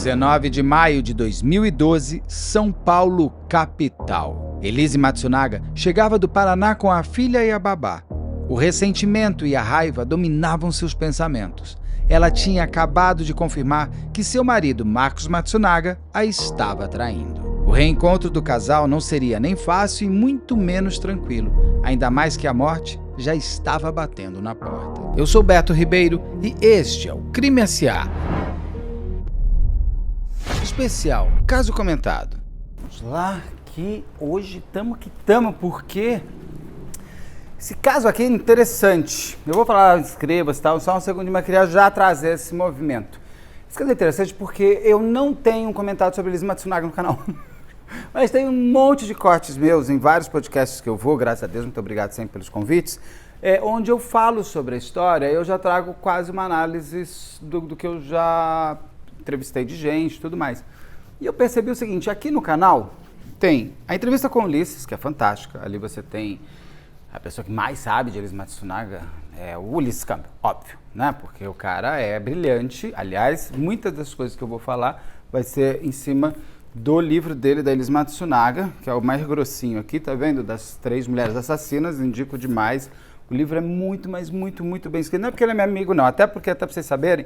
19 de maio de 2012, São Paulo, capital. Elise Matsunaga chegava do Paraná com a filha e a babá. O ressentimento e a raiva dominavam seus pensamentos. Ela tinha acabado de confirmar que seu marido, Marcos Matsunaga, a estava traindo. O reencontro do casal não seria nem fácil e muito menos tranquilo, ainda mais que a morte já estava batendo na porta. Eu sou Beto Ribeiro e este é o Crime S.A. Especial, caso comentado. Vamos lá, que hoje estamos porque esse caso aqui é interessante. Eu vou falar, inscreva-se, tal, só um segundo, mas queria já trazer esse movimento. Esse caso é interessante porque eu não tenho comentado sobre Elise Matsunaga no canal. Mas tem um monte de cortes meus em vários podcasts que eu vou, graças a Deus, muito obrigado sempre pelos convites, onde eu falo sobre a história. Eu já trago quase uma análise do que eu já entrevistei de gente e tudo mais. E eu percebi o seguinte, aqui no canal tem a entrevista com o Ulisses, que é fantástica. Ali você tem a pessoa que mais sabe de Elise Matsunaga, é o Ulisses Campbell, óbvio, né? Porque o cara é brilhante. Aliás, muitas das coisas que eu vou falar vai ser em cima do livro dele, da Elise Matsunaga, que é o mais grossinho aqui, tá vendo? Das 3 mulheres assassinas, indico demais. O livro é muito, mas muito, muito bem escrito. Não é porque ele é meu amigo, não. Até porque, até pra vocês saberem,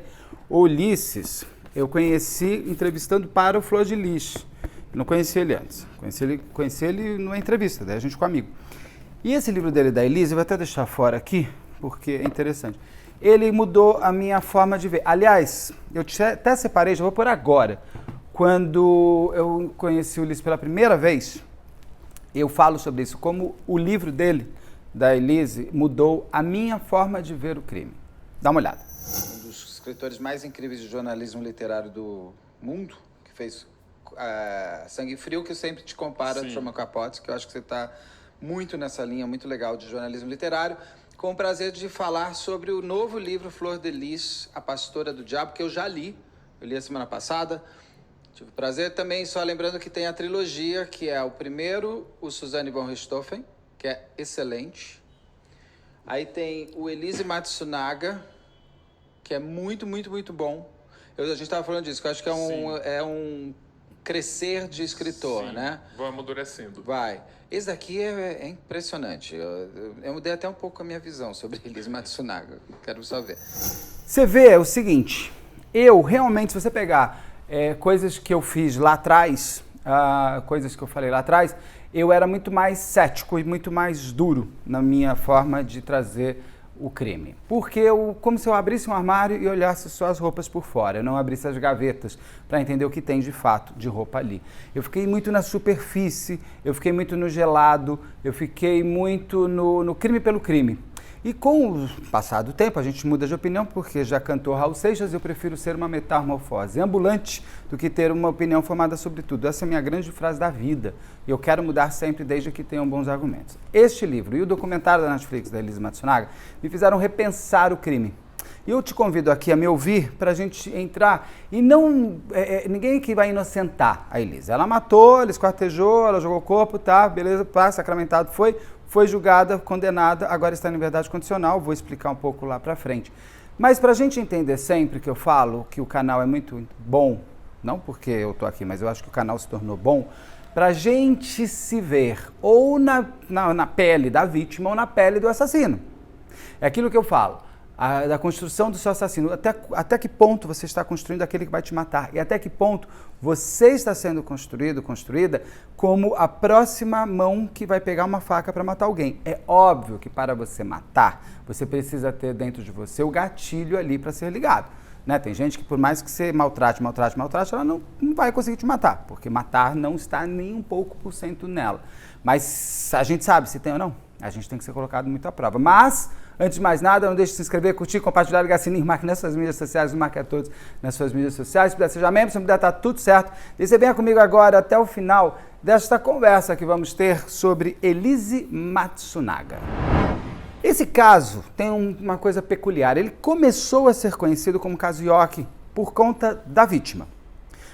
o Ulisses eu conheci entrevistando para o Flor de Lis. Eu não conhecia ele antes. Conheci ele numa entrevista, daí a gente ficou amigo. E esse livro dele, da Elise, eu vou até deixar fora aqui, porque é interessante. Ele mudou a minha forma de ver. Aliás, eu até separei, já vou por agora. Quando eu conheci o Ulisses pela primeira vez, eu falo sobre isso, como o livro dele, da Elise, mudou a minha forma de ver o crime. Dá uma olhada. Um dos escritores mais incríveis de jornalismo literário do mundo, que fez Sangue Frio, que eu sempre te comparo a Truman Capote, que eu acho que você está muito nessa linha, muito legal de jornalismo literário, com o prazer de falar sobre o novo livro Flor de Lis, A Pastora do Diabo, que eu já li, eu li a semana passada. Tive o prazer também, só lembrando que tem a trilogia, que é o primeiro, o Suzanne von Richthofen, que é excelente. Aí tem o Elise Matsunaga, que é muito, muito, muito bom. A gente estava falando disso, que eu acho que é um crescer de escritor, sim, né? Vai amadurecendo. Vai. Esse daqui é impressionante. Eu mudei até um pouco a minha visão sobre Elise Matsunaga. Quero só ver. Você vê o seguinte, eu realmente, se você pegar coisas que eu fiz lá atrás, coisas que eu falei lá atrás, eu era muito mais cético e muito mais duro na minha forma de trazer o crime. Porque como se eu abrisse um armário e olhasse só as roupas por fora, eu não abrisse as gavetas para entender o que tem de fato de roupa ali. Eu fiquei muito na superfície, eu fiquei muito no gelado, eu fiquei muito no crime pelo crime. E com o passar do tempo, a gente muda de opinião, porque já cantou Raul Seixas, eu prefiro ser uma metamorfose ambulante do que ter uma opinião formada sobre tudo. Essa é a minha grande frase da vida. E eu quero mudar sempre, desde que tenham bons argumentos. Este livro e o documentário da Netflix, da Elise Matsunaga, me fizeram repensar o crime. E eu te convido aqui a me ouvir para a gente entrar e não... ninguém aqui vai inocentar a Elise. Ela matou, ela esquartejou, ela jogou o corpo, tá, beleza, pá, sacramentado foi julgada, condenada, agora está em liberdade condicional, vou explicar um pouco lá pra frente. Mas pra gente entender sempre que eu falo que o canal é muito bom, não porque eu tô aqui, mas eu acho que o canal se tornou bom, pra gente se ver ou na pele da vítima ou na pele do assassino. É aquilo que eu falo, da construção do seu assassino, até que ponto você está construindo aquele que vai te matar e até que ponto você está sendo construída como a próxima mão que vai pegar uma faca para matar alguém. É óbvio que para você matar, você precisa ter dentro de você o gatilho ali para ser ligado. Né? Tem gente que por mais que você maltrate, ela não vai conseguir te matar, porque matar não está nem um pouco por cento nela. Mas a gente sabe se tem ou não. A gente tem que ser colocado muito à prova. Mas, antes de mais nada, não deixe de se inscrever, curtir, compartilhar, ligar sininho, marque nas suas mídias sociais, marque a todos nas suas mídias sociais. Se puder, seja membro, se não puder, tá tudo certo. E você venha comigo agora até o final desta conversa que vamos ter sobre Elise Matsunaga. Esse caso tem uma coisa peculiar. Ele começou a ser conhecido como caso Yoki por conta da vítima.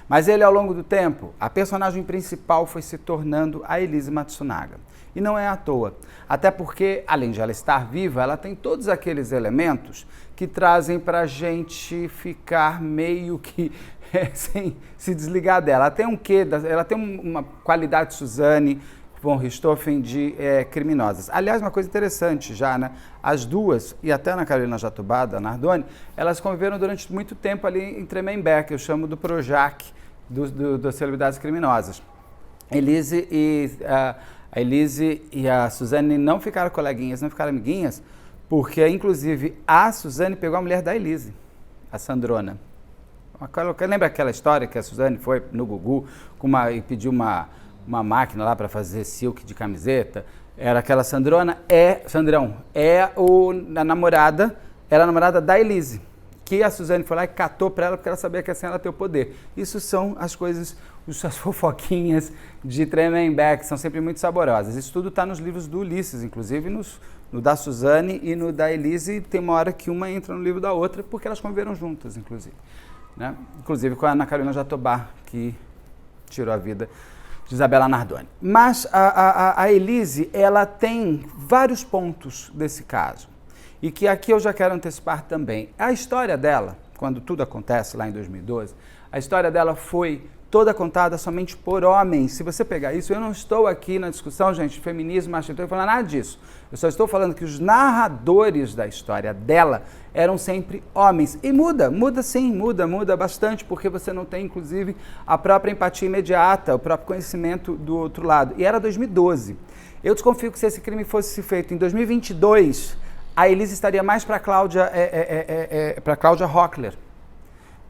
Mas ele, ao longo do tempo, a personagem principal foi se tornando a Elise Matsunaga. E não é à toa. Até porque, além de ela estar viva, ela tem todos aqueles elementos que trazem para a gente ficar meio que sem se desligar dela. Ela tem um quê? Ela tem uma qualidade Suzanne von Richthofen de criminosas. Aliás, uma coisa interessante já, né? As duas, e até na Carolina Jatobá, da Nardoni, elas conviveram durante muito tempo ali em Tremembé, que eu chamo do Projac das celebridades criminosas. A Elise e a Suzanne não ficaram coleguinhas, não ficaram amiguinhas, porque, inclusive, a Suzanne pegou a mulher da Elise, a Sandrona. Lembra aquela história que a Suzanne foi no Gugu e pediu uma máquina lá para fazer silk de camiseta? Era aquela Sandrona, a namorada, era a namorada da Elise, que a Suzanne foi lá e catou para ela porque ela sabia que assim ela tem o poder. Isso são as coisas, as fofoquinhas de Tremembé, que são sempre muito saborosas. Isso tudo está nos livros do Ulisses, inclusive no da Suzanne e no da Elise, tem uma hora que uma entra no livro da outra, porque elas conviveram juntas, inclusive. Né? Inclusive com a Ana Carolina Jatobá, que tirou a vida de Isabela Nardoni. Mas a Elise, ela tem vários pontos desse caso, e que aqui eu já quero antecipar também. A história dela, quando tudo acontece lá em 2012, a história dela foi toda contada somente por homens. Se você pegar isso, eu não estou aqui na discussão, gente, feminismo, machismo, não estou falando nada disso. Eu só estou falando que os narradores da história dela eram sempre homens. E muda bastante, porque você não tem, inclusive, a própria empatia imediata, o próprio conhecimento do outro lado. E era 2012. Eu desconfio que se esse crime fosse feito em 2022, a Elise estaria mais para Cláudia Rockler,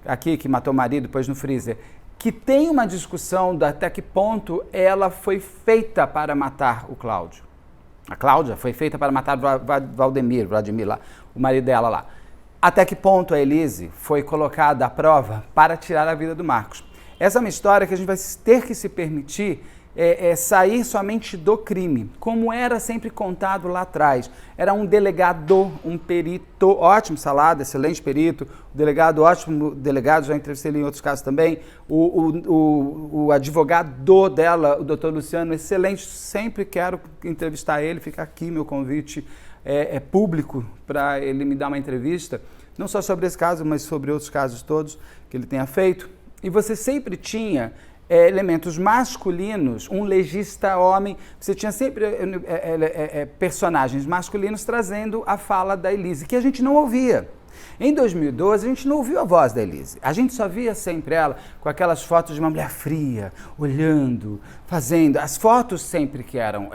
aqui, que matou o marido depois no freezer, que tem uma discussão de até que ponto ela foi feita para matar o Cláudio. A Cláudia foi feita para matar Vladimir lá, o marido dela lá. Até que ponto a Elise foi colocada à prova para tirar a vida do Marcos. Essa é uma história que a gente vai ter que se permitir sair somente do crime, como era sempre contado lá atrás. Era um delegado, um perito, ótimo Salada, excelente perito, o delegado, ótimo delegado, já entrevistei ele em outros casos também, o advogado dela, o doutor Luciano, excelente, sempre quero entrevistar ele, fica aqui meu convite público para ele me dar uma entrevista, não só sobre esse caso, mas sobre outros casos todos que ele tenha feito. E você sempre tinha elementos masculinos, um legista homem, você tinha sempre personagens masculinos trazendo a fala da Elise, que a gente não ouvia. Em 2012, a gente não ouviu a voz da Elise. A gente só via sempre ela com aquelas fotos de uma mulher fria, olhando, fazendo. As fotos sempre que eram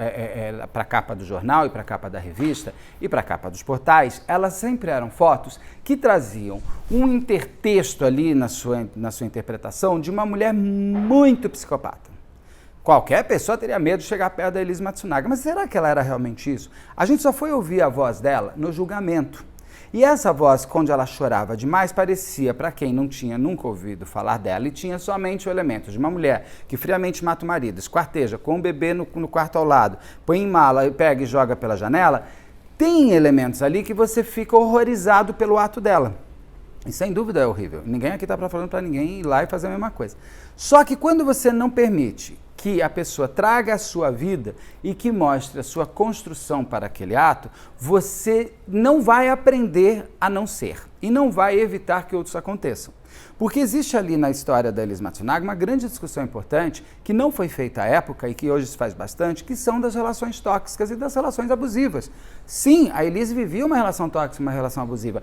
para a capa do jornal e para a capa da revista e para a capa dos portais, elas sempre eram fotos que traziam um intertexto ali na sua interpretação de uma mulher muito psicopata. Qualquer pessoa teria medo de chegar perto da Elise Matsunaga, mas será que ela era realmente isso? A gente só foi ouvir a voz dela no julgamento. E essa voz, quando ela chorava demais, parecia, para quem não tinha nunca ouvido falar dela, e tinha somente o elemento de uma mulher que friamente mata o marido, esquarteja, com um bebê no quarto ao lado, põe em mala, pega e joga pela janela, tem elementos ali que você fica horrorizado pelo ato dela. E sem dúvida é horrível. Ninguém aqui está falando para ninguém ir lá e fazer a mesma coisa. Só que quando você não permite que a pessoa traga a sua vida e que mostre a sua construção para aquele ato, você não vai aprender a não ser e não vai evitar que outros aconteçam. Porque existe ali na história da Elise Matsunaga uma grande discussão importante que não foi feita à época e que hoje se faz bastante, que são das relações tóxicas e das relações abusivas. Sim, a Elise vivia uma relação tóxica, uma relação abusiva.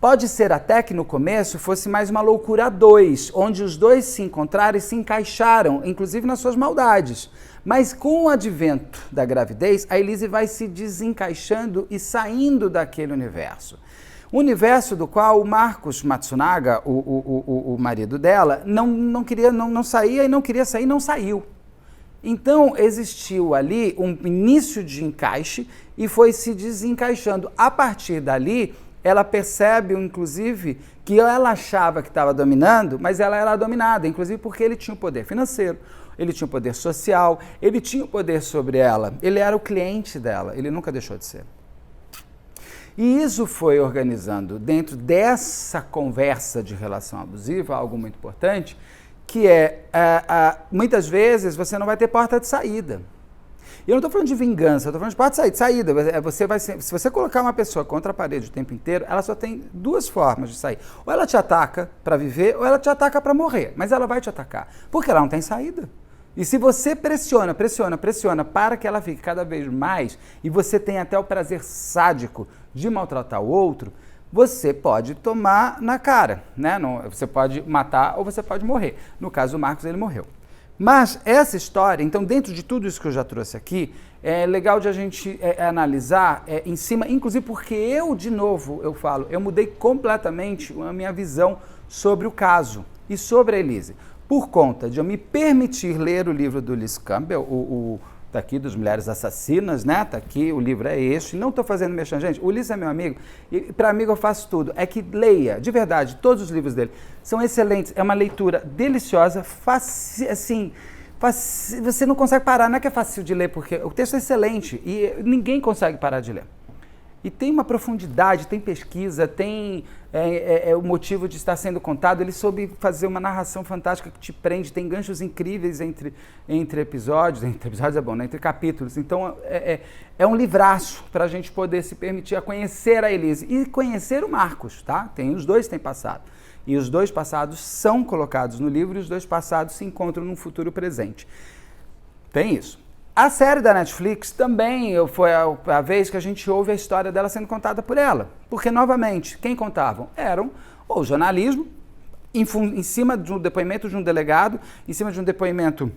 Pode ser até que no começo fosse mais uma loucura a dois, onde os dois se encontraram e se encaixaram, inclusive nas suas maldades. Mas com o advento da gravidez, a Elise vai se desencaixando e saindo daquele universo. O universo do qual o Marcos Matsunaga, o marido dela, não saía e não queria sair, não saiu. Então existiu ali um início de encaixe e foi se desencaixando. A partir dali, ela percebe, inclusive, que ela achava que estava dominando, mas ela era dominada, inclusive porque ele tinha o poder financeiro, ele tinha o poder social, ele tinha o poder sobre ela, ele era o cliente dela, ele nunca deixou de ser. E isso foi organizando, dentro dessa conversa de relação abusiva, algo muito importante, que muitas vezes você não vai ter porta de saída. E eu não estou falando de vingança, eu estou falando de porta de saída. Se você colocar uma pessoa contra a parede o tempo inteiro, ela só tem duas formas de sair. Ou ela te ataca para viver, ou ela te ataca para morrer. Mas ela vai te atacar, porque ela não tem saída. E se você pressiona para que ela fique cada vez mais, e você tem até o prazer sádico de maltratar o outro, você pode tomar na cara, né? Você pode matar ou você pode morrer. No caso do Marcos, ele morreu. Mas essa história, então, dentro de tudo isso que eu já trouxe aqui, é legal de a gente analisar em cima, inclusive porque eu mudei completamente a minha visão sobre o caso e sobre a Elise, por conta de eu me permitir ler o livro do Liz Campbell, tá aqui, dos Mulheres Assassinas, né? Tá aqui, o livro é este. Não estou fazendo mexer, gente. O Liz é meu amigo e para amigo eu faço tudo. É que leia, de verdade, todos os livros dele são excelentes. É uma leitura deliciosa, você não consegue parar. Não é que é fácil de ler, porque o texto é excelente e ninguém consegue parar de ler. E tem uma profundidade, tem pesquisa, tem o motivo de estar sendo contado. Ele soube fazer uma narração fantástica que te prende, tem ganchos incríveis entre episódios. Entre episódios é bom, né? Entre capítulos. Então, é um livraço para a gente poder se permitir a conhecer a Elise e conhecer o Marcos, tá? Os dois têm passado. E os dois passados são colocados no livro e os dois passados se encontram num futuro presente. Tem isso. A série da Netflix também foi a vez que a gente ouve a história dela sendo contada por ela. Porque, novamente, quem contavam? Eram o jornalismo, em cima de um depoimento de um delegado, em cima de um depoimento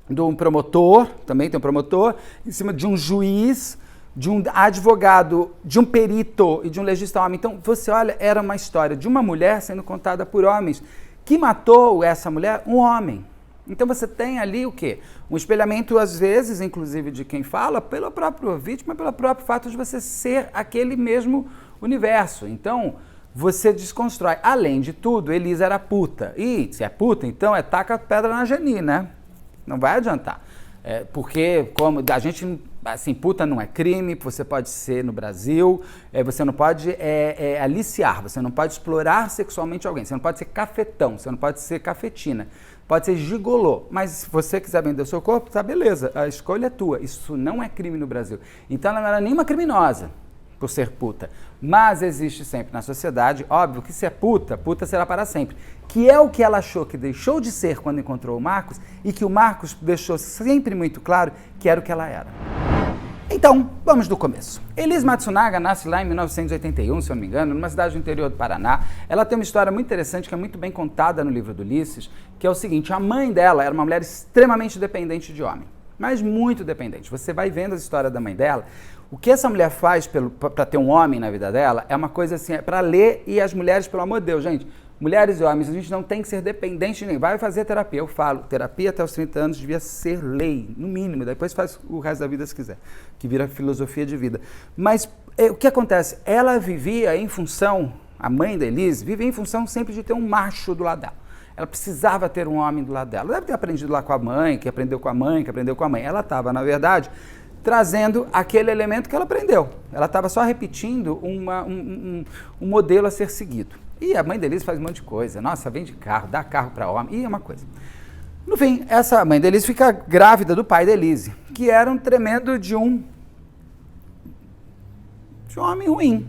de um promotor, também tem um promotor, em cima de um juiz, de um advogado, de um perito e de um legista homem. Então, você olha, era uma história de uma mulher sendo contada por homens. Que matou essa mulher? Um homem. Então você tem ali o quê? Um espelhamento, às vezes, inclusive de quem fala, pela própria vítima, pelo próprio fato de você ser aquele mesmo universo. Então, você desconstrói. Além de tudo, Elise era puta. E se é puta, então taca pedra na Geni, né? Não vai adiantar. Porque como a gente, assim, puta não é crime, você pode ser no Brasil, você não pode aliciar, você não pode explorar sexualmente alguém, você não pode ser cafetão, você não pode ser cafetina. Pode ser gigolô, mas se você quiser vender o seu corpo, tá beleza, a escolha é tua. Isso não é crime no Brasil. Então ela não era nenhuma criminosa por ser puta. Mas existe sempre na sociedade, óbvio que se é puta, puta será para sempre. Que é o que ela achou que deixou de ser quando encontrou o Marcos e que o Marcos deixou sempre muito claro que era o que ela era. Então, vamos do começo. Elise Matsunaga nasce lá em 1981, se eu não me engano, numa cidade do interior do Paraná. Ela tem uma história muito interessante, que é muito bem contada no livro do Ulisses, que é o seguinte: a mãe dela era uma mulher extremamente dependente de homem, mas muito dependente. Você vai vendo a história da mãe dela, o que essa mulher faz para ter um homem na vida dela é uma coisa assim, para ler, e as mulheres, pelo amor de Deus, gente, mulheres e homens, a gente não tem que ser dependente de ninguém. Vai fazer terapia, eu falo, terapia até os 30 anos devia ser lei, no mínimo, depois faz o resto da vida se quiser, que vira filosofia de vida. Mas o que acontece? Ela vivia em função, a mãe da Elise, vivia em função sempre de ter um macho do lado dela. Ela precisava ter um homem do lado dela. Ela deve ter aprendido lá com a mãe, que aprendeu com a mãe, que aprendeu com a mãe. Ela estava, na verdade, trazendo aquele elemento que ela aprendeu. Ela estava só repetindo um modelo a ser seguido. E a mãe da Elise faz um monte de coisa. Nossa, vende carro, dá carro para homem, e é uma coisa. No fim, essa mãe da Elise fica grávida do pai da Elise, que era um tremendo de um homem ruim.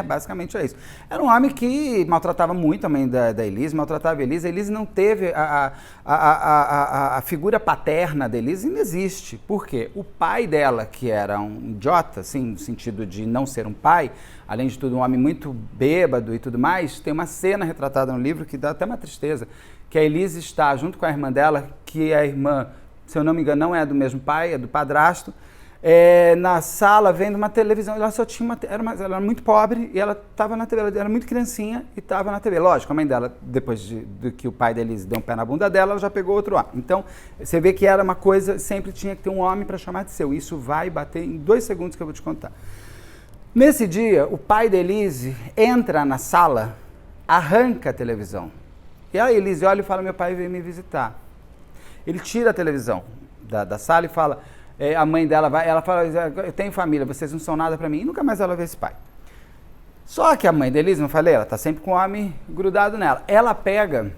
Basicamente é isso. Era um homem que maltratava muito a mãe da Elise, maltratava a Elise. A Elise não teve a figura paterna da Elise, não existe. Por quê? O pai dela, que era um idiota, assim, no sentido de não ser um pai, além de tudo um homem muito bêbado e tudo mais, tem uma cena retratada no livro que dá até uma tristeza, que a Elise está junto com a irmã dela, que a irmã, se eu não me engano, não é do mesmo pai, é do padrasto, na sala vendo uma televisão. Ela só tinha ela era muito pobre e ela estava na TV, ela era muito criancinha e estava na TV. Lógico, a mãe dela, depois de que o pai da Elise deu um pé na bunda dela, ela já pegou outro homem. Então, você vê que era uma coisa, sempre tinha que ter um homem para chamar de seu. Isso vai bater em 2 segundos que eu vou te contar. Nesse dia, o pai da Elise entra na sala, arranca a televisão. E a Elise olha e fala: meu pai veio me visitar. Ele tira a televisão da sala e fala... a mãe dela ela fala: eu tenho família, vocês não são nada pra mim. E nunca mais ela vê esse pai. Só que a mãe da Elise, não falei, ela tá sempre com o homem grudado nela. Ela pega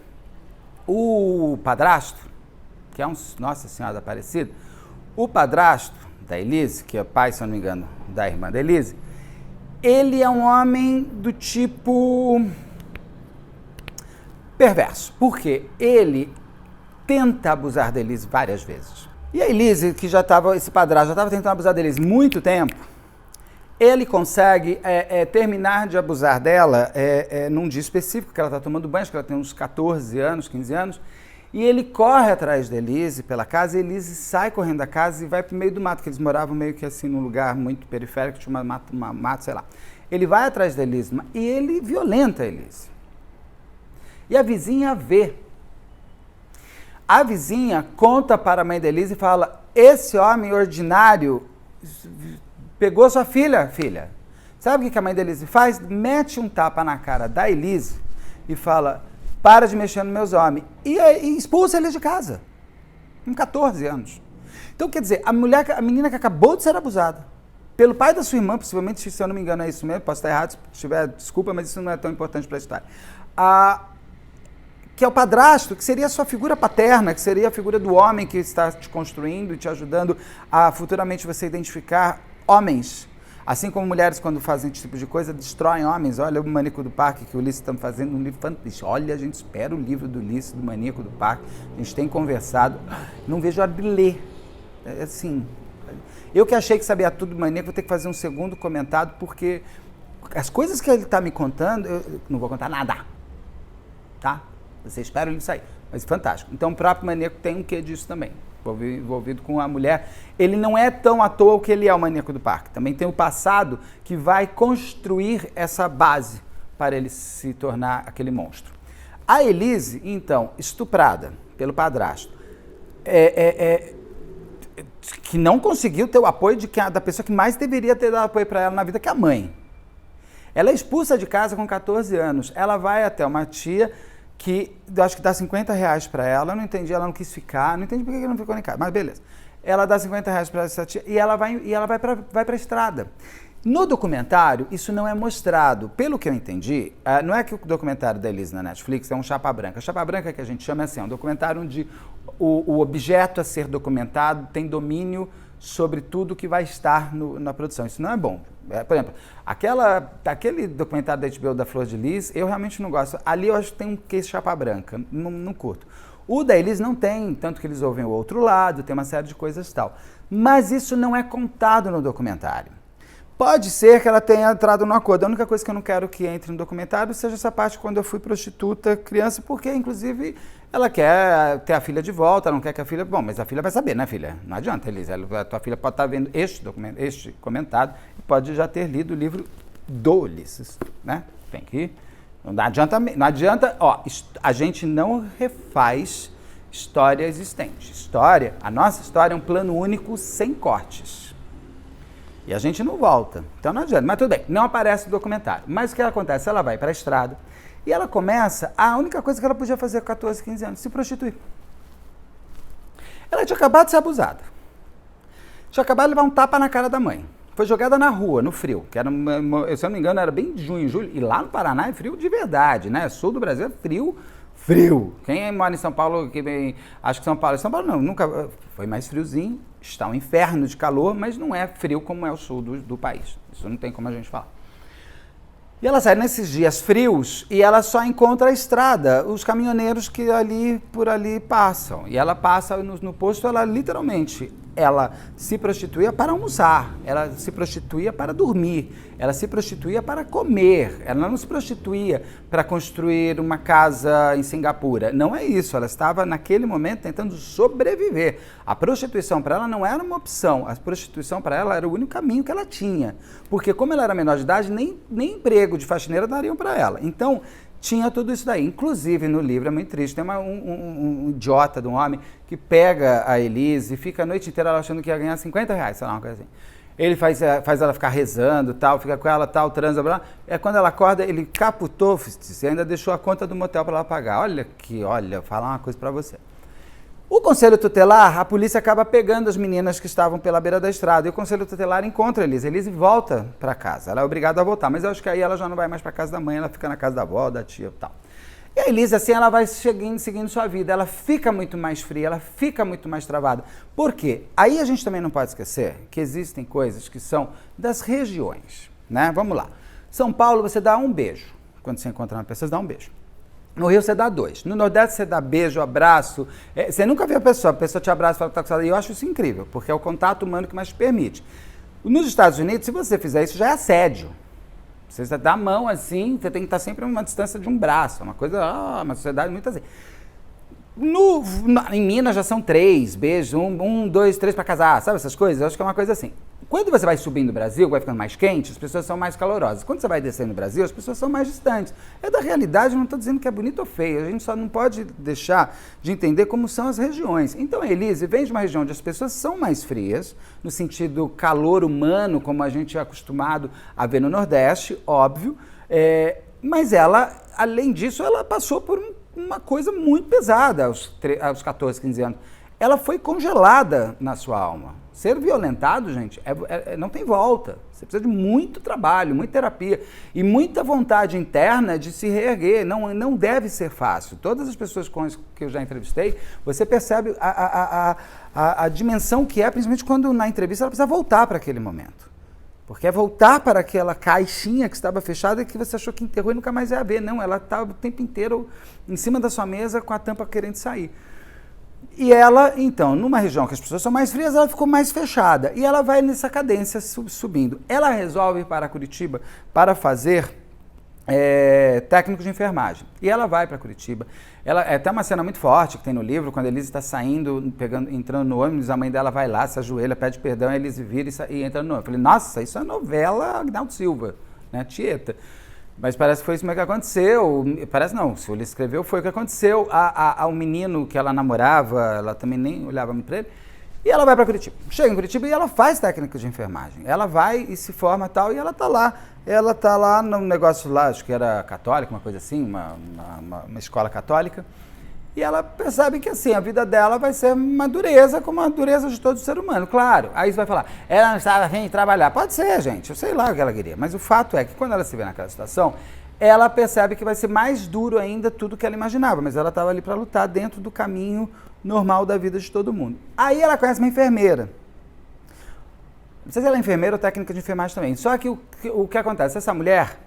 O padrasto, que é um Nossa Senhora da Aparecida, o padrasto da Elise, que é pai, se eu não me engano, da irmã da Elise, ele é um homem do tipo perverso, porque ele tenta abusar da Elise várias vezes. E a Elise, que esse padrasto já estava tentando abusar da Elise muito tempo, ele consegue terminar de abusar dela num dia específico, que ela está tomando banho, acho que ela tem uns 14 anos, 15 anos, e ele corre atrás da Elise pela casa, e a Elise sai correndo da casa e vai para o meio do mato, que eles moravam meio que assim num lugar muito periférico, tinha uma mato, sei lá. Ele vai atrás da Elise e ele violenta a Elise. E a vizinha vê. A vizinha conta para a mãe da Elise e fala: esse homem ordinário pegou sua filha. Sabe o que a mãe da Elise faz? Mete um tapa na cara da Elise e fala: para de mexer nos meus homens. E expulsa ele de casa. Com 14 anos. Então, quer dizer, a menina que acabou de ser abusada pelo pai da sua irmã, possivelmente, se eu não me engano, é isso mesmo, posso estar errado, se tiver, desculpa, mas isso não é tão importante para a história. Que é o padrasto, que seria a sua figura paterna, que seria a figura do homem que está te construindo e te ajudando a futuramente você identificar homens. Assim como mulheres, quando fazem esse tipo de coisa, destroem homens. Olha o Maníaco do Parque, que o Ulisses está fazendo um livro fantástico. Olha, a gente espera o livro do Ulisses, do Maníaco do Parque. A gente tem conversado. Não vejo a hora de ler. Assim, eu que achei que sabia tudo do Maníaco, vou ter que fazer um segundo comentário, porque as coisas que ele está me contando, eu não vou contar nada. Tá? Você espera ele sair. Mas fantástico. Então o próprio Maníaco tem um quê disso também. Envolvido com a mulher. Ele não é tão à toa que ele é o Maníaco do Parque. Também tem o passado que vai construir essa base para ele se tornar aquele monstro. A Elise, então, estuprada pelo padrasto, que não conseguiu ter o apoio da pessoa que mais deveria ter dado apoio para ela na vida, que é a mãe. Ela é expulsa de casa com 14 anos. Ela vai até uma tia que eu acho que dá R$50 para ela, eu não entendi, ela não quis ficar, não entendi por que ela não ficou em casa, mas beleza. Ela dá R$50 para essa tia e ela vai para a estrada. No documentário, isso não é mostrado. Pelo que eu entendi, não é que o documentário da Elise na Netflix é um chapa branca. Chapa branca que a gente chama assim, é um documentário onde o objeto a ser documentado tem domínio sobre tudo que vai estar na produção. Isso não é bom. Por exemplo, aquele documentário da HBO da Flor de Lis, eu realmente não gosto. Ali eu acho que tem um quê chapa branca, não curto. O da Elise não tem, tanto que eles ouvem o outro lado, tem uma série de coisas e tal. Mas isso não é contado no documentário. Pode ser que ela tenha entrado no acordo. A única coisa que eu não quero que entre no documentário seja essa parte quando eu fui prostituta criança, porque, inclusive, ela quer ter a filha de volta, não quer que a filha... Bom, mas a filha vai saber, né, filha? Não adianta, Elise. A tua filha pode estar vendo este comentário e pode já ter lido o livro do Ulisses, né? Tem que... Não adianta, a gente não refaz história existente. A nossa história é um plano único sem cortes. E a gente não volta. Então não adianta. Mas tudo bem, não aparece no documentário. Mas o que acontece? Ela vai para a estrada e ela começa, a única coisa que ela podia fazer com 14, 15 anos, se prostituir. Ela tinha acabado de ser abusada. Tinha acabado de levar um tapa na cara da mãe. Foi jogada na rua, no frio, que era, se eu não me engano, era bem de junho, julho, e lá no Paraná é frio de verdade, né? Sul do Brasil é frio. Quem mora em São Paulo, acho que São Paulo não, nunca, foi mais friozinho, está um inferno de calor, mas não é frio como é o sul do país, isso não tem como a gente falar. E ela sai nesses dias frios e ela só encontra a estrada, os caminhoneiros que por ali passam. E ela passa no posto, ela literalmente, ela se prostituía para almoçar, ela se prostituía para dormir, ela se prostituía para comer, ela não se prostituía para construir uma casa em Singapura. Não é isso, ela estava naquele momento tentando sobreviver. A prostituição para ela não era uma opção, a prostituição para ela era o único caminho que ela tinha. Porque como ela era menor de idade, nem emprego de faxineira dariam para ela. Então, tinha tudo isso daí. Inclusive, no livro, é muito triste, tem um idiota de um homem que pega a Elise e fica a noite inteira ela achando que ia ganhar R$50, sei lá, uma coisa assim. Ele faz ela ficar rezando, tal, fica com ela, tal, transa, blá. É quando ela acorda, ele caputou e ainda deixou a conta do motel para ela pagar. Olha, vou falar uma coisa para você. O Conselho Tutelar, a polícia acaba pegando as meninas que estavam pela beira da estrada e o Conselho Tutelar encontra a Elise. A Elise volta para casa, ela é obrigada a voltar, mas eu acho que aí ela já não vai mais para casa da mãe, ela fica na casa da avó, da tia e tal. E a Elise, assim, ela vai seguindo sua vida, ela fica muito mais fria, ela fica muito mais travada. Por quê? Aí a gente também não pode esquecer que existem coisas que são das regiões, né? Vamos lá. São Paulo, você dá um beijo. Quando você encontra uma pessoa, você dá um beijo. No Rio, você dá 2. No Nordeste, você dá beijo, abraço. Você nunca vê a pessoa te abraça e fala que tá com saudade. E eu acho isso incrível, porque é o contato humano que mais te permite. Nos Estados Unidos, se você fizer isso, já é assédio. Você dá a mão assim, você tem que estar sempre a uma distância de um braço. Uma coisa, uma sociedade muito assim. Em Minas já são 3 beijos, 1, 2, 3 para casar, sabe essas coisas? Eu acho que é uma coisa assim. Quando você vai subindo no Brasil, vai ficando mais quente, as pessoas são mais calorosas. Quando você vai descendo no Brasil, as pessoas são mais distantes. É da realidade, não estou dizendo que é bonito ou feio, a gente só não pode deixar de entender como são as regiões. Então a Elise vem de uma região onde as pessoas são mais frias, no sentido calor humano, como a gente é acostumado a ver no Nordeste, óbvio, mas ela, além disso, ela passou por uma coisa muito pesada aos 14, 15 anos. Ela foi congelada na sua alma. Ser violentado, gente, não tem volta. Você precisa de muito trabalho, muita terapia e muita vontade interna de se reerguer. Não deve ser fácil. Todas as pessoas que eu já entrevistei, você percebe a dimensão que é, principalmente quando na entrevista ela precisa voltar para aquele momento. Porque é voltar para aquela caixinha que estava fechada e que você achou que enterrou e nunca mais ia ver. Não, ela estava o tempo inteiro em cima da sua mesa com a tampa querendo sair. E ela, então, numa região que as pessoas são mais frias, ela ficou mais fechada. E ela vai nessa cadência subindo. Ela resolve ir para Curitiba para fazer técnico de enfermagem. E ela vai para Curitiba. É até uma cena muito forte que tem no livro, quando a Elise está saindo, entrando no ônibus, a mãe dela vai lá, se ajoelha, pede perdão, a Elise vira e entra no ônibus. Eu falei, nossa, isso é novela Agnaldo Silva, né, Tieta. Mas parece que foi isso mesmo que aconteceu. Parece não, se ele escreveu, foi o que aconteceu. Ao menino que ela namorava, ela também nem olhava muito para ele, e ela vai para Curitiba. Chega em Curitiba e ela faz técnica de enfermagem. Ela vai e se forma tal, e ela tá lá. Ela tá lá num negócio lá, acho que era católico, uma coisa assim, uma escola católica. E ela percebe que assim, a vida dela vai ser uma dureza, como a dureza de todo ser humano. Claro, aí você vai falar, ela não estava afim de trabalhar. Pode ser, gente, eu sei lá o que ela queria. Mas o fato é que quando ela se vê naquela situação, ela percebe que vai ser mais duro ainda tudo que ela imaginava. Mas ela estava ali para lutar dentro do caminho normal da vida de todo mundo. Aí ela conhece uma enfermeira. Não sei se ela é enfermeira ou técnica de enfermagem também. Só que o que acontece? Essa mulher,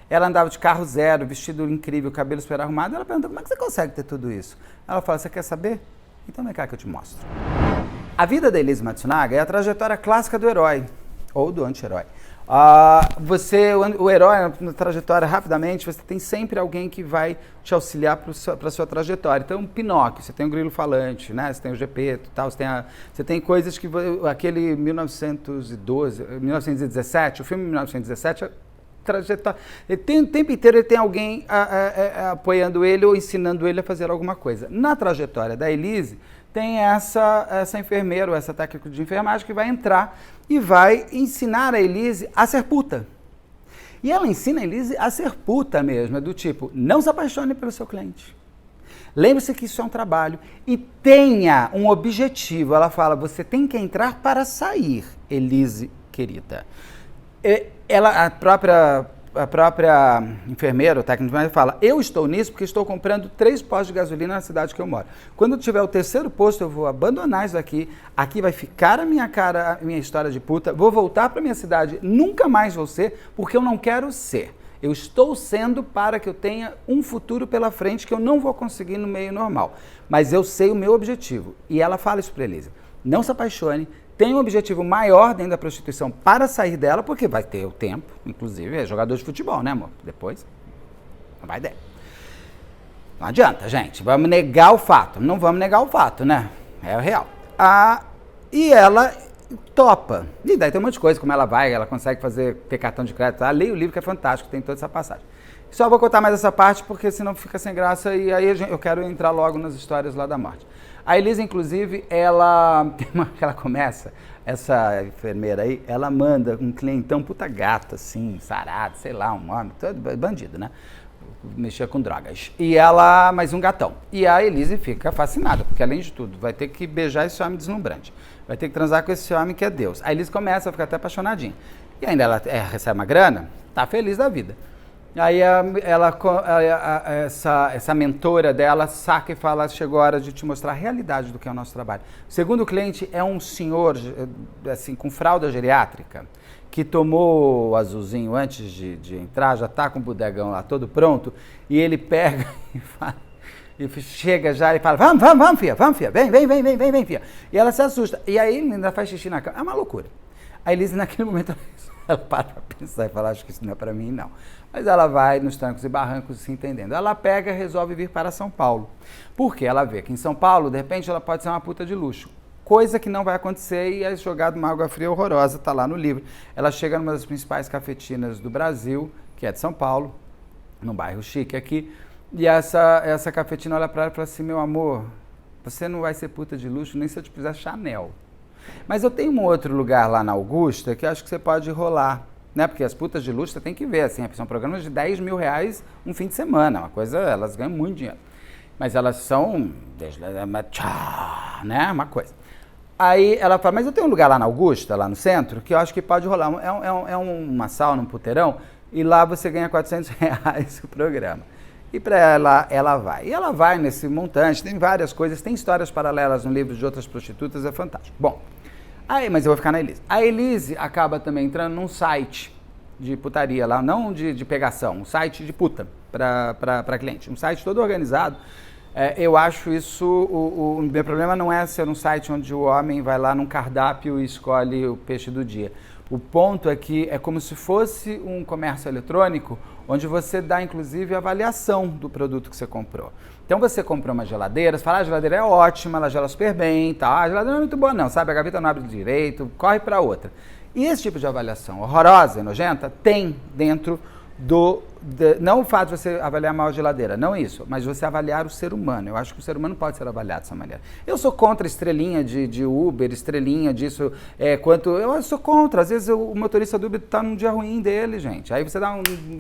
ela andava de carro zero, vestido incrível, cabelo super arrumado. Ela pergunta, como é que você consegue ter tudo isso? Ela fala, você quer saber? Então vem cá que eu te mostro. A vida da Elise Matsunaga é a trajetória clássica do herói, ou do anti-herói. O herói, na trajetória, rapidamente, você tem sempre alguém que vai te auxiliar para a sua trajetória. Então, Pinóquio, você tem o grilo falante, né? Você tem o Gepeto, tal, você tem coisas que... Aquele 1917, o filme 1917... trajetória. O tempo inteiro ele tem alguém apoiando ele ou ensinando ele a fazer alguma coisa. Na trajetória da Elise, tem essa enfermeira, ou essa técnica de enfermagem que vai entrar e vai ensinar a Elise a ser puta. E ela ensina a Elise a ser puta mesmo, do tipo, não se apaixone pelo seu cliente. Lembre-se que isso é um trabalho e tenha um objetivo. Ela fala, você tem que entrar para sair, Elise querida. A própria enfermeira, o técnico, fala, eu estou nisso porque estou comprando 3 postos de gasolina na cidade que eu moro. Quando eu tiver o 3º posto, eu vou abandonar isso aqui vai ficar a minha história de puta, vou voltar para minha cidade, nunca mais vou ser, porque eu não quero ser. Eu estou sendo para que eu tenha um futuro pela frente que eu não vou conseguir no meio normal. Mas eu sei o meu objetivo. E ela fala isso para a Elise. Não se apaixone, tem um objetivo maior dentro da prostituição para sair dela, porque vai ter o tempo, inclusive é jogador de futebol, né, amor? Depois, não vai dar. Não adianta, gente, vamos negar o fato. Não vamos negar o fato, né? É o real. E ela topa. E daí tem um monte de coisa, como ela consegue ter cartão de crédito. Leia o livro que é fantástico, tem toda essa passagem. Só vou contar mais essa parte, porque senão fica sem graça, e aí eu quero entrar logo nas histórias lá da morte. A Elise, inclusive, ela começa, essa enfermeira aí, ela manda um clientão puta gato, assim, sarado, sei lá, um homem, todo bandido, né? Mexia com drogas. Mais um gatão. E a Elise fica fascinada, porque além de tudo, vai ter que beijar esse homem deslumbrante. Vai ter que transar com esse homem que é Deus. A Elise começa a ficar até apaixonadinha. E ainda ela recebe uma grana, tá feliz da vida. Aí essa mentora dela saca e fala, chegou a hora de te mostrar a realidade do que é o nosso trabalho. O segundo cliente é um senhor assim, com fralda geriátrica, que tomou o azulzinho antes de entrar, já está com o bodegão lá todo pronto, e ele pega e chega já e fala, vamos, filha, vem, filha. E ela se assusta. E aí ele ainda faz xixi na cama. É uma loucura. A Elise, naquele momento, ela para pra pensar e fala, acho que isso não é para mim, não. Mas ela vai nos trancos e barrancos se entendendo. Ela pega e resolve vir para São Paulo. Por quê? Ela vê que em São Paulo, de repente, ela pode ser uma puta de luxo. Coisa que não vai acontecer e é jogado uma água fria horrorosa, tá lá no livro. Ela chega numa das principais cafetinas do Brasil, que é de São Paulo, num bairro chique aqui, e essa cafetina olha para ela e fala assim, meu amor, você não vai ser puta de luxo nem se eu te fizer Chanel. Mas eu tenho um outro lugar lá na Augusta que acho que você pode rolar, né? Porque as putas de luxo você tem que ver, assim, são programas de 10 mil reais um fim de semana, uma coisa, elas ganham muito dinheiro. Mas elas são, né? Uma coisa. Aí ela fala, mas eu tenho um lugar lá na Augusta, lá no centro, que eu acho que pode rolar. É uma sauna, um puteirão, e lá você ganha 400 reais o programa. E para ela vai. E ela vai nesse montante, tem várias coisas, tem histórias paralelas no livro de outras prostitutas, é fantástico. Bom, aí, mas eu vou ficar na Elise. A Elise acaba também entrando num site de putaria lá, não de pegação, um site de puta para cliente. Um site todo organizado. Eu acho isso, o meu problema não é ser um site onde o homem vai lá num cardápio e escolhe o peixe do dia. O ponto é que é como se fosse um comércio eletrônico, onde você dá inclusive a avaliação do produto que você comprou. Então você comprou uma geladeira, você fala, a geladeira é ótima, ela gela super bem, tá? A geladeira não é muito boa não, sabe? A gaveta não abre direito, corre para outra. E esse tipo de avaliação horrorosa e nojenta tem dentro não o fato de você avaliar mal a geladeira, não isso, mas você avaliar o ser humano. Eu acho que o ser humano pode ser avaliado dessa maneira. Eu sou contra estrelinha de Uber, estrelinha disso, eu sou contra. Às vezes o motorista do Uber está num dia ruim dele, gente. Aí você dá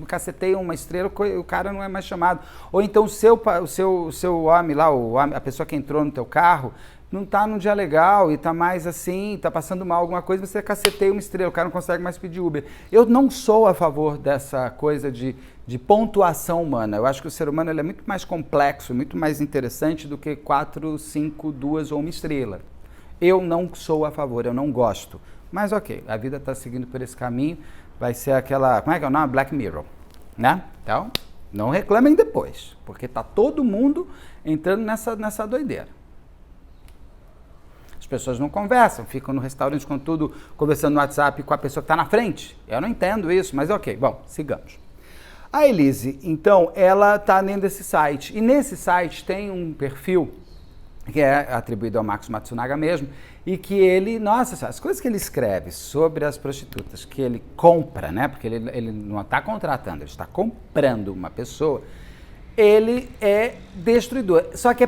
caceteia, uma estrela, o cara não é mais chamado. Ou então o seu homem lá, a pessoa que entrou no teu carro, não está num dia legal e está mais assim, está passando mal alguma coisa, você caceteia uma estrela, o cara não consegue mais pedir Uber. Eu não sou a favor dessa coisa de pontuação humana. Eu acho que o ser humano ele é muito mais complexo, muito mais interessante do que 4, 5, 2 ou uma estrela. Eu não sou a favor, eu não gosto. Mas ok, a vida está seguindo por esse caminho, vai ser aquela, como é que é o nome? Black Mirror, né? Então, não reclamem depois, porque está todo mundo entrando nessa doideira. As pessoas não conversam, ficam no restaurante com tudo, conversando no WhatsApp com a pessoa que está na frente. Eu não entendo isso, mas ok, bom, sigamos. A Elise, então, ela está dentro desse site. E nesse site tem um perfil que é atribuído ao Marcos Matsunaga mesmo, e que ele, nossa, as coisas que ele escreve sobre as prostitutas, que ele compra, né? Porque ele não está contratando, ele está comprando uma pessoa, ele é destruidor. Só que é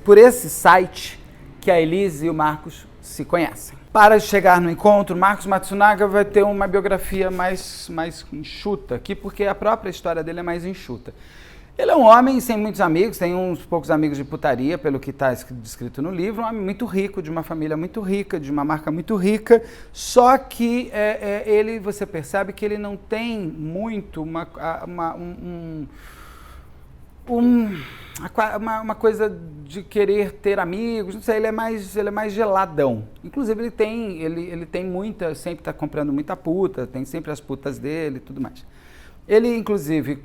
por esse site que a Elise e o Marcos se conhecem. Para chegar no encontro, Marcos Matsunaga vai ter uma biografia mais enxuta aqui, porque a própria história dele é mais enxuta. Ele é um homem sem muitos amigos, tem uns poucos amigos de putaria, pelo que está descrito no livro, um homem muito rico, de uma família muito rica, de uma marca muito rica, só que você percebe que ele não tem muito uma coisa de querer ter amigos, não sei, ele é mais geladão. Inclusive ele tem muita, sempre está comprando muita puta, tem sempre as putas dele e tudo mais. Ele, inclusive,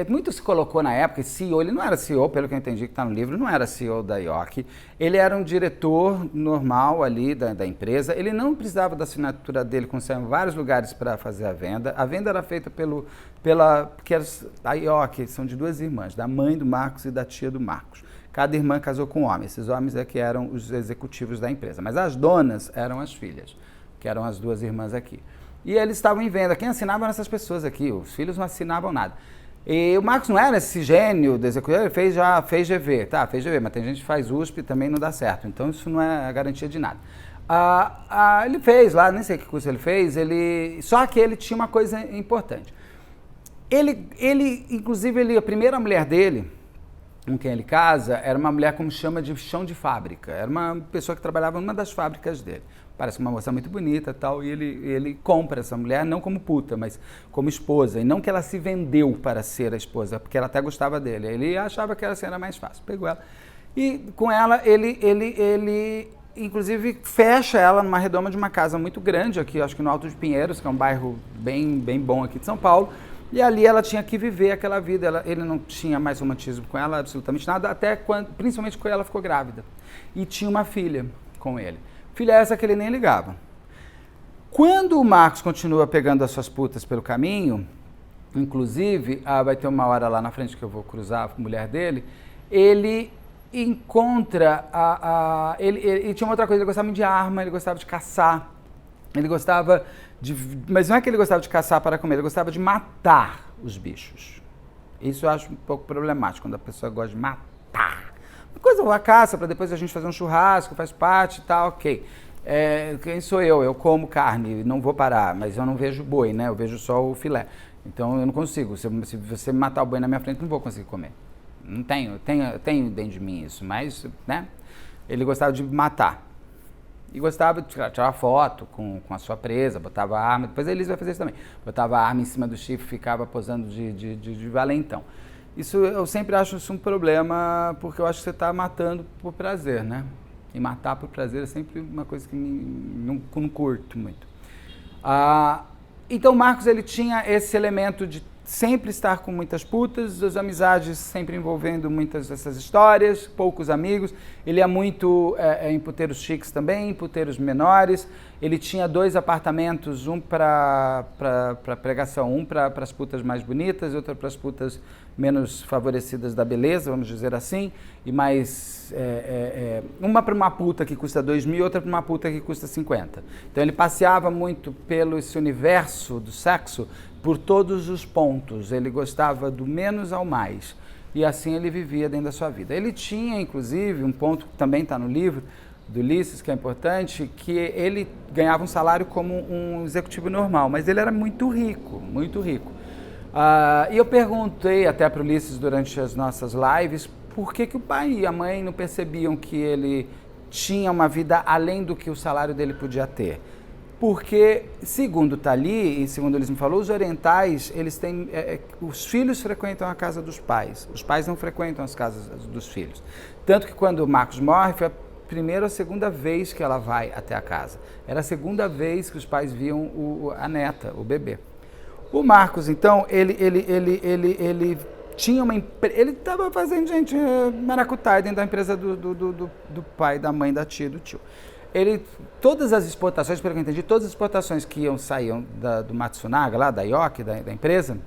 muito se colocou na época, CEO, ele não era CEO, pelo que eu entendi que está no livro, não era CEO da IOC, ele era um diretor normal ali da empresa, ele não precisava da assinatura dele, conseguiu em vários lugares para fazer a venda era feita porque a IOC são de duas irmãs, da mãe do Marcos e da tia do Marcos. Cada irmã casou com um homem, esses homens é que eram os executivos da empresa, mas as donas eram as filhas, que eram as duas irmãs aqui. E eles estavam em venda. Quem assinava eram essas pessoas aqui, os filhos não assinavam nada. E o Marcos não era esse gênio do executivo, ele fez GV, tá, fez GV, mas tem gente que faz USP e também não dá certo, então isso não é a garantia de nada. Ele fez lá, nem sei que curso ele fez, só que ele tinha uma coisa importante. Inclusive, a primeira mulher dele, com quem ele casa era uma mulher como chama de chão de fábrica. Era uma pessoa que trabalhava numa das fábricas dele. Parece uma moça muito bonita e tal, e ele compra essa mulher não como puta, mas como esposa. E não que ela se vendeu para ser a esposa, porque ela até gostava dele. Ele achava que era mais fácil. Pegou ela. E com ela, ele inclusive fecha ela numa redoma de uma casa muito grande aqui, acho que no Alto de Pinheiros, que é um bairro bem bom aqui de São Paulo. E ali ela tinha que viver aquela vida. Ele não tinha mais romantismo com ela, absolutamente nada, até quando, principalmente quando ela ficou grávida. E tinha uma filha com ele. Filha essa que ele nem ligava. Quando o Marcos continua pegando as suas putas pelo caminho, inclusive, vai ter uma hora lá na frente que eu vou cruzar a mulher dele, ele encontra ele tinha uma outra coisa, ele gostava muito de arma, ele gostava de caçar, ele gostava mas não é que ele gostava de caçar para comer, ele gostava de matar os bichos. Isso eu acho um pouco problemático, quando a pessoa gosta de matar. Uma coisa, a caça, para depois a gente fazer um churrasco, faz parte e tal, ok. Quem sou eu? Eu como carne, não vou parar, mas eu não vejo boi, né? Eu vejo só o filé. Então eu não consigo. Se você matar o boi na minha frente, não vou conseguir comer. Não tenho dentro de mim isso, mas, né? Ele gostava de matar. E gostava de tirar foto com a sua presa, botava a arma, depois a Elise vai fazer isso também. Botava a arma em cima do chifre, ficava posando de valentão. Isso, eu sempre acho isso um problema, porque eu acho que você está matando por prazer, né? E matar por prazer é sempre uma coisa que não curto muito. Então o Marcos, ele tinha esse elemento de sempre estar com muitas putas, as amizades sempre envolvendo muitas dessas histórias, poucos amigos. Ele é muito em puteiros chiques também, em puteiros menores. Ele tinha 2 apartamentos, um para pregação, um para as putas mais bonitas e outro para as putas menos favorecidas da beleza, vamos dizer assim, e mais uma para uma puta que custa 2.000 e outra para uma puta que custa 50. Então ele passeava muito pelo esse universo do sexo por todos os pontos. Ele gostava do menos ao mais e assim ele vivia dentro da sua vida. Ele tinha, inclusive, um ponto que também está no livro do Ulisses, que é importante, que ele ganhava um salário como um executivo normal, mas ele era muito rico, muito rico. E eu perguntei até para o Ulisses durante as nossas lives por que o pai e a mãe não percebiam que ele tinha uma vida além do que o salário dele podia ter. Porque, segundo Tali, e segundo eles me falou, os orientais, eles têm, os filhos frequentam a casa dos pais, os pais não frequentam as casas dos filhos. Tanto que quando o Marcos morre, foi a primeira ou segunda vez que ela vai até a casa. Era a segunda vez que os pais viam a neta, o bebê. O Marcos, então, ele tinha uma empresa, ele estava fazendo, gente, maracutaia dentro da empresa do pai, da mãe, da tia, do tio. Todas as exportações, pelo que eu entendi, todas as exportações que saíam do Matsunaga, lá da Yoki, da empresa,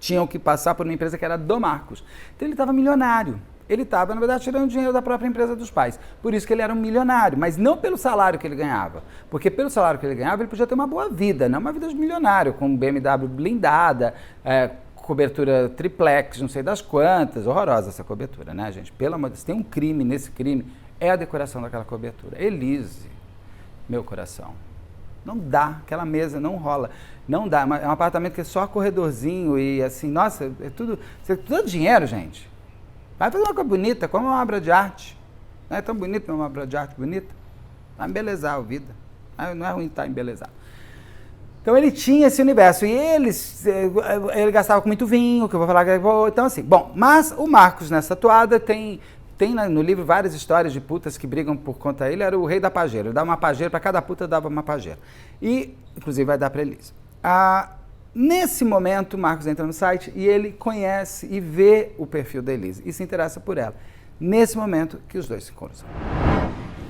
tinham que passar por uma empresa que era do Marcos. Então ele estava milionário. Ele estava, na verdade, tirando dinheiro da própria empresa dos pais. Por isso que ele era um milionário, mas não pelo salário que ele ganhava. Porque pelo salário que ele ganhava, ele podia ter uma boa vida, não uma vida de milionário, com BMW blindada, cobertura triplex, não sei das quantas. Horrorosa essa cobertura, né, gente? Pelo amor de Deus, tem um crime nesse crime. É a decoração daquela cobertura. Elise, meu coração, não dá, aquela mesa não rola, não dá, é um apartamento que é só corredorzinho e assim, nossa, é tudo dinheiro, gente. Vai fazer uma coisa bonita, como uma obra de arte. Não é tão bonito uma obra de arte bonita? Vai embelezar a vida, não é ruim estar embelezado. Então ele tinha esse universo e ele gastava com muito vinho, que eu vou falar, então assim, bom, mas o Marcos nessa toada tem no livro várias histórias de putas que brigam por conta dele. Era o rei da pajeira. Ele dava uma pajeira, para cada puta dava uma pajeira. E, inclusive, vai dar para Elise. Nesse momento, o Marcos entra no site e ele conhece e vê o perfil da Elise e se interessa por ela. Nesse momento que os dois se cruzam.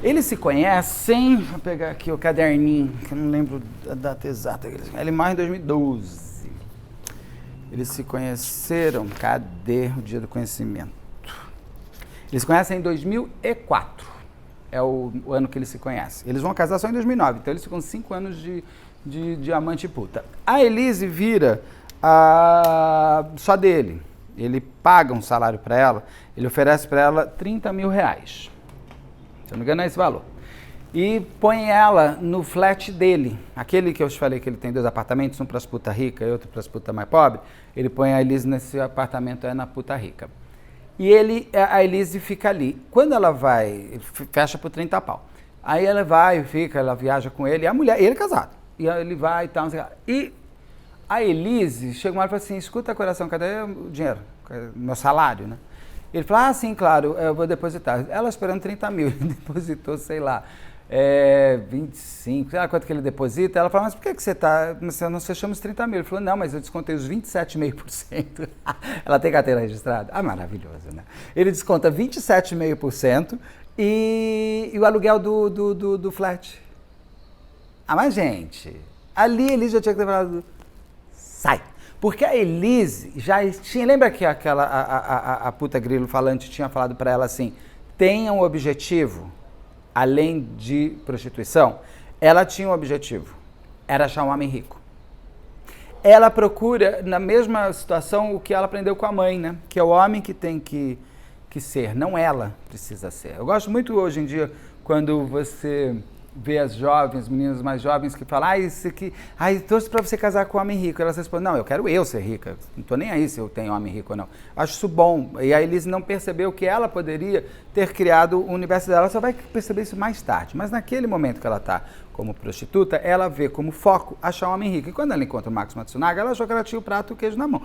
Eles se conhecem, vou pegar aqui o caderninho, que eu não lembro a data exata. Ele morre em 2012. Eles se conheceram, cadê o dia do conhecimento? Eles se conhecem em 2004, é o ano que eles se conhecem. Eles vão casar só em 2009, então eles ficam 5 anos de amante e puta. A Elise vira só dele. Ele paga um salário para ela, ele oferece para ela 30 mil reais. Se eu não me engano é esse valor. E põe ela no flat dele. Aquele que eu te falei que ele tem 2 apartamentos, um para as putas ricas e outro para as putas mais pobres. Ele põe a Elise nesse apartamento na puta rica. E a Elise fica ali. Quando ela vai, fecha por 30 pau. Aí ela vai, fica, ela viaja com ele, e a mulher, ele é casado. E ele vai e tal, não sei o que. E a Elise chega uma hora e fala assim, escuta, coração, cadê o dinheiro? Meu salário, né? Ele fala, sim, claro, eu vou depositar. Ela esperando 30 mil, ele depositou, sei lá, 25, sei lá quanto que ele deposita. Ela fala, mas por que você tá, nós fechamos 30 mil? Ele falou, não, mas eu descontei os 27,5%. Ela tem carteira registrada? Ah, maravilhoso, né? Ele desconta 27,5% e o aluguel do flat. Ah, mas gente, ali a Elise já tinha que ter falado, sai. Porque a Elise já tinha, lembra que a puta grilo falante tinha falado para ela assim, tenha um objetivo, além de prostituição? Ela tinha um objetivo, era achar um homem rico. Ela procura, na mesma situação, o que ela aprendeu com a mãe, né? Que é o homem que tem que ser, não ela precisa ser. Eu gosto muito hoje em dia, quando você vê as jovens, meninas mais jovens que falam, isso aqui, torço para você casar com um homem rico. Elas respondem, não, eu quero eu ser rica, não estou nem aí se eu tenho homem rico ou não. Acho isso bom. E a Elise não percebeu que ela poderia ter criado o universo dela, ela só vai perceber isso mais tarde. Mas naquele momento que ela está como prostituta, ela vê como foco achar um homem rico. E quando ela encontra o Marcos Matsunaga, ela achou que ela tinha o prato e o queijo na mão.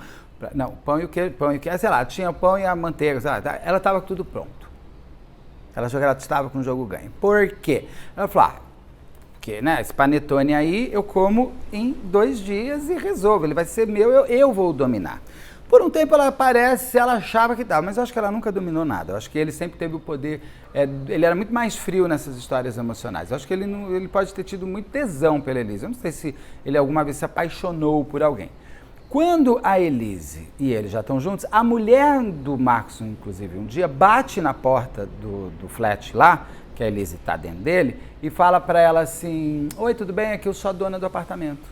Não, pão e o queijo, sei lá, tinha o pão e a manteiga, sei lá, ela estava tudo pronto. Ela achou que ela estava com o jogo ganho. Por quê? Ela falou, porque, né, esse panetone aí eu como em 2 dias e resolvo, ele vai ser meu, eu vou dominar. Por um tempo ela aparece, ela achava que dava, mas eu acho que ela nunca dominou nada. Eu acho que ele sempre teve o poder, ele era muito mais frio nessas histórias emocionais. Eu acho que ele pode ter tido muito tesão pela Elise. Eu não sei se ele alguma vez se apaixonou por alguém. Quando a Elise e ele já estão juntos, a mulher do Marcos, inclusive, um dia bate na porta do flat lá, que a Elise está dentro dele, e fala para ela assim, oi, tudo bem? Aqui eu sou a dona do apartamento.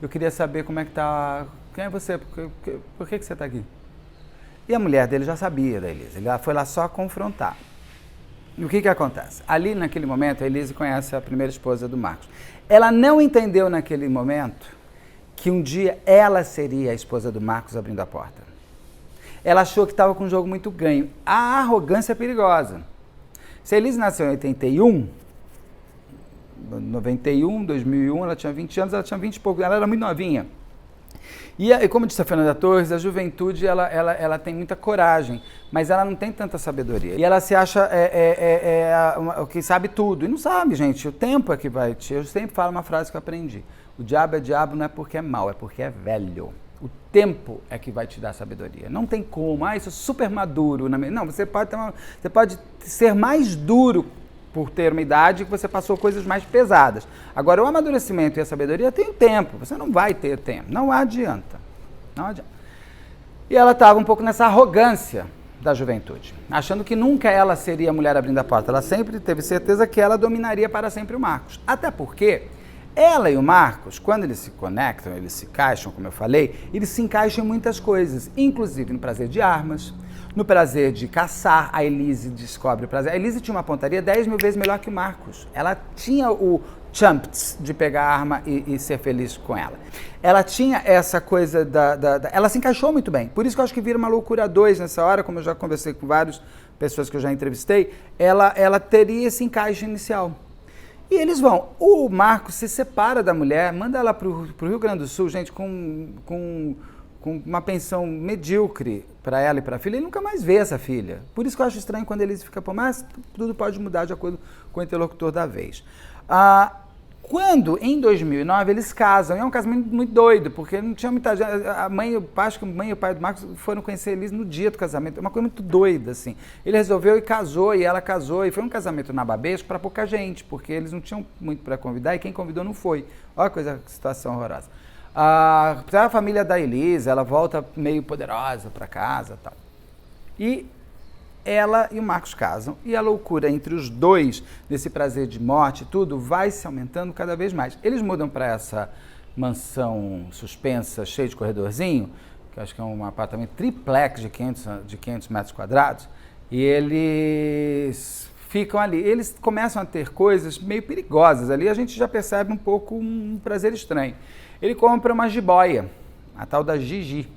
Eu queria saber como é que tá, quem é você? Por que você está aqui? E a mulher dele já sabia da Elise, ele foi lá só confrontar. E o que acontece? Ali, naquele momento, a Elise conhece a primeira esposa do Marcos. Ela não entendeu naquele momento que um dia ela seria a esposa do Marcos abrindo a porta. Ela achou que estava com um jogo muito ganho. A arrogância é perigosa. Se a Elise nasceu em 81, 91, 2001, ela tinha 20 anos, ela tinha 20 e pouco, ela era muito novinha. E como disse a Fernanda Torres, a juventude ela tem muita coragem, mas ela não tem tanta sabedoria. E ela se acha o que sabe tudo. E não sabe, gente. O tempo é que vai te... Eu sempre falo uma frase que eu aprendi. O diabo é diabo não é porque é mau, é porque é velho. O tempo é que vai te dar sabedoria. Não tem como. Isso é super maduro. Não, você pode ser mais duro por ter uma idade que você passou coisas mais pesadas. Agora, o amadurecimento e a sabedoria tem tempo. Você não vai ter tempo. Não adianta. Não adianta. E ela estava um pouco nessa arrogância da juventude, achando que nunca ela seria a mulher abrindo a porta. Ela sempre teve certeza que ela dominaria para sempre o Marcos. Até porque ela e o Marcos, quando eles se conectam, eles se encaixam, como eu falei, eles se encaixam em muitas coisas, inclusive no prazer de armas, no prazer de caçar. A Elise descobre o prazer. A Elise tinha uma pontaria 10 mil vezes melhor que o Marcos. Ela tinha o chumps de pegar a arma e ser feliz com ela. Ela tinha essa coisa ela se encaixou muito bem. Por isso que eu acho que vira uma loucura 2 nessa hora, como eu já conversei com várias pessoas que eu já entrevistei, ela teria esse encaixe inicial. E eles vão. O Marcos se separa da mulher, manda ela para o Rio Grande do Sul, gente, com uma pensão medíocre para ela e para a filha, e nunca mais vê essa filha. Por isso que eu acho estranho quando eles ficam, mas tudo pode mudar de acordo com o interlocutor da vez. Quando, em 2009, eles casam, e é um casamento muito doido, porque não tinha muita gente, acho que a mãe e o pai do Marcos foram conhecer eles no dia do casamento, é uma coisa muito doida, assim. Ele resolveu e casou, e ela casou, e foi um casamento nababesco para pouca gente, porque eles não tinham muito para convidar, e quem convidou não foi. Olha que situação horrorosa. A família da Elise, ela volta meio poderosa para casa e tal. E ela e o Marcos casam, e a loucura entre os dois, desse prazer de morte e tudo, vai se aumentando cada vez mais. Eles mudam para essa mansão suspensa, cheia de corredorzinho, que eu acho que é um apartamento triplex de 500 metros quadrados, e eles ficam ali. Eles começam a ter coisas meio perigosas ali, a gente já percebe um pouco um prazer estranho. Ele compra uma jiboia, a tal da Gigi.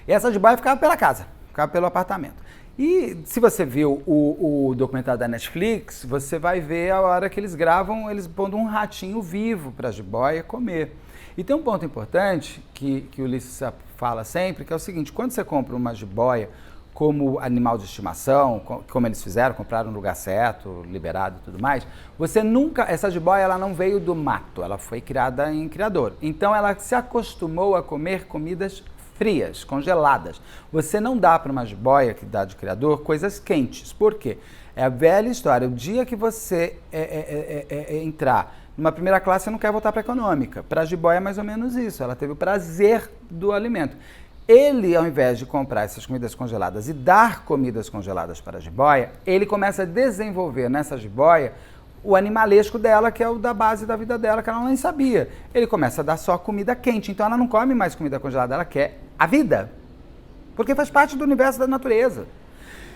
E essa jiboia ficava pela casa. ficava pelo apartamento. E se você viu o documentário da Netflix, você vai ver a hora que eles gravam, eles pondo um ratinho vivo para a jiboia comer. E tem um ponto importante que o Ulisses fala sempre, que é o seguinte: quando você compra uma jiboia como animal de estimação, como eles fizeram, compraram no lugar certo, liberado e tudo mais, você nunca, essa jiboia ela não veio do mato, ela foi criada em criador. Então ela se acostumou a comer comidas frias, congeladas. Você não dá para uma jiboia que dá de criador coisas quentes. Por quê? É a velha história. O dia que você entrar numa primeira classe, você não quer voltar para a econômica. Para a jiboia é mais ou menos isso. Ela teve o prazer do alimento. Ele, ao invés de comprar essas comidas congeladas e dar comidas congeladas para a jiboia, ele começa a desenvolver nessa jiboia o animalesco dela, que é o da base da vida dela, que ela nem sabia. Ele começa a dar só comida quente, então ela não come mais comida congelada, ela quer a vida. Porque faz parte do universo da natureza.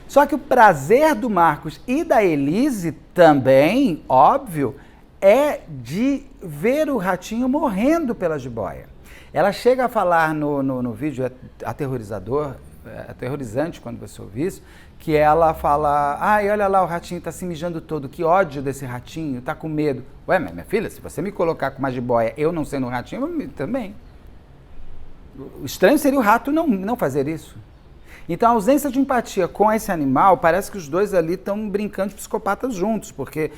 Só que o prazer do Marcos e da Elise também, óbvio, é de ver o ratinho morrendo pela jiboia. Ela chega a falar no vídeo, é aterrorizador, é aterrorizante quando você ouve isso, que ela fala: ai, olha lá, o ratinho tá se mijando todo, que ódio desse ratinho, tá com medo. Ué, minha filha, se você me colocar com uma jiboia, eu não sendo um ratinho, eu também. O estranho seria o rato não fazer isso. Então a ausência de empatia com esse animal, parece que os dois ali estão brincando de psicopatas juntos, porque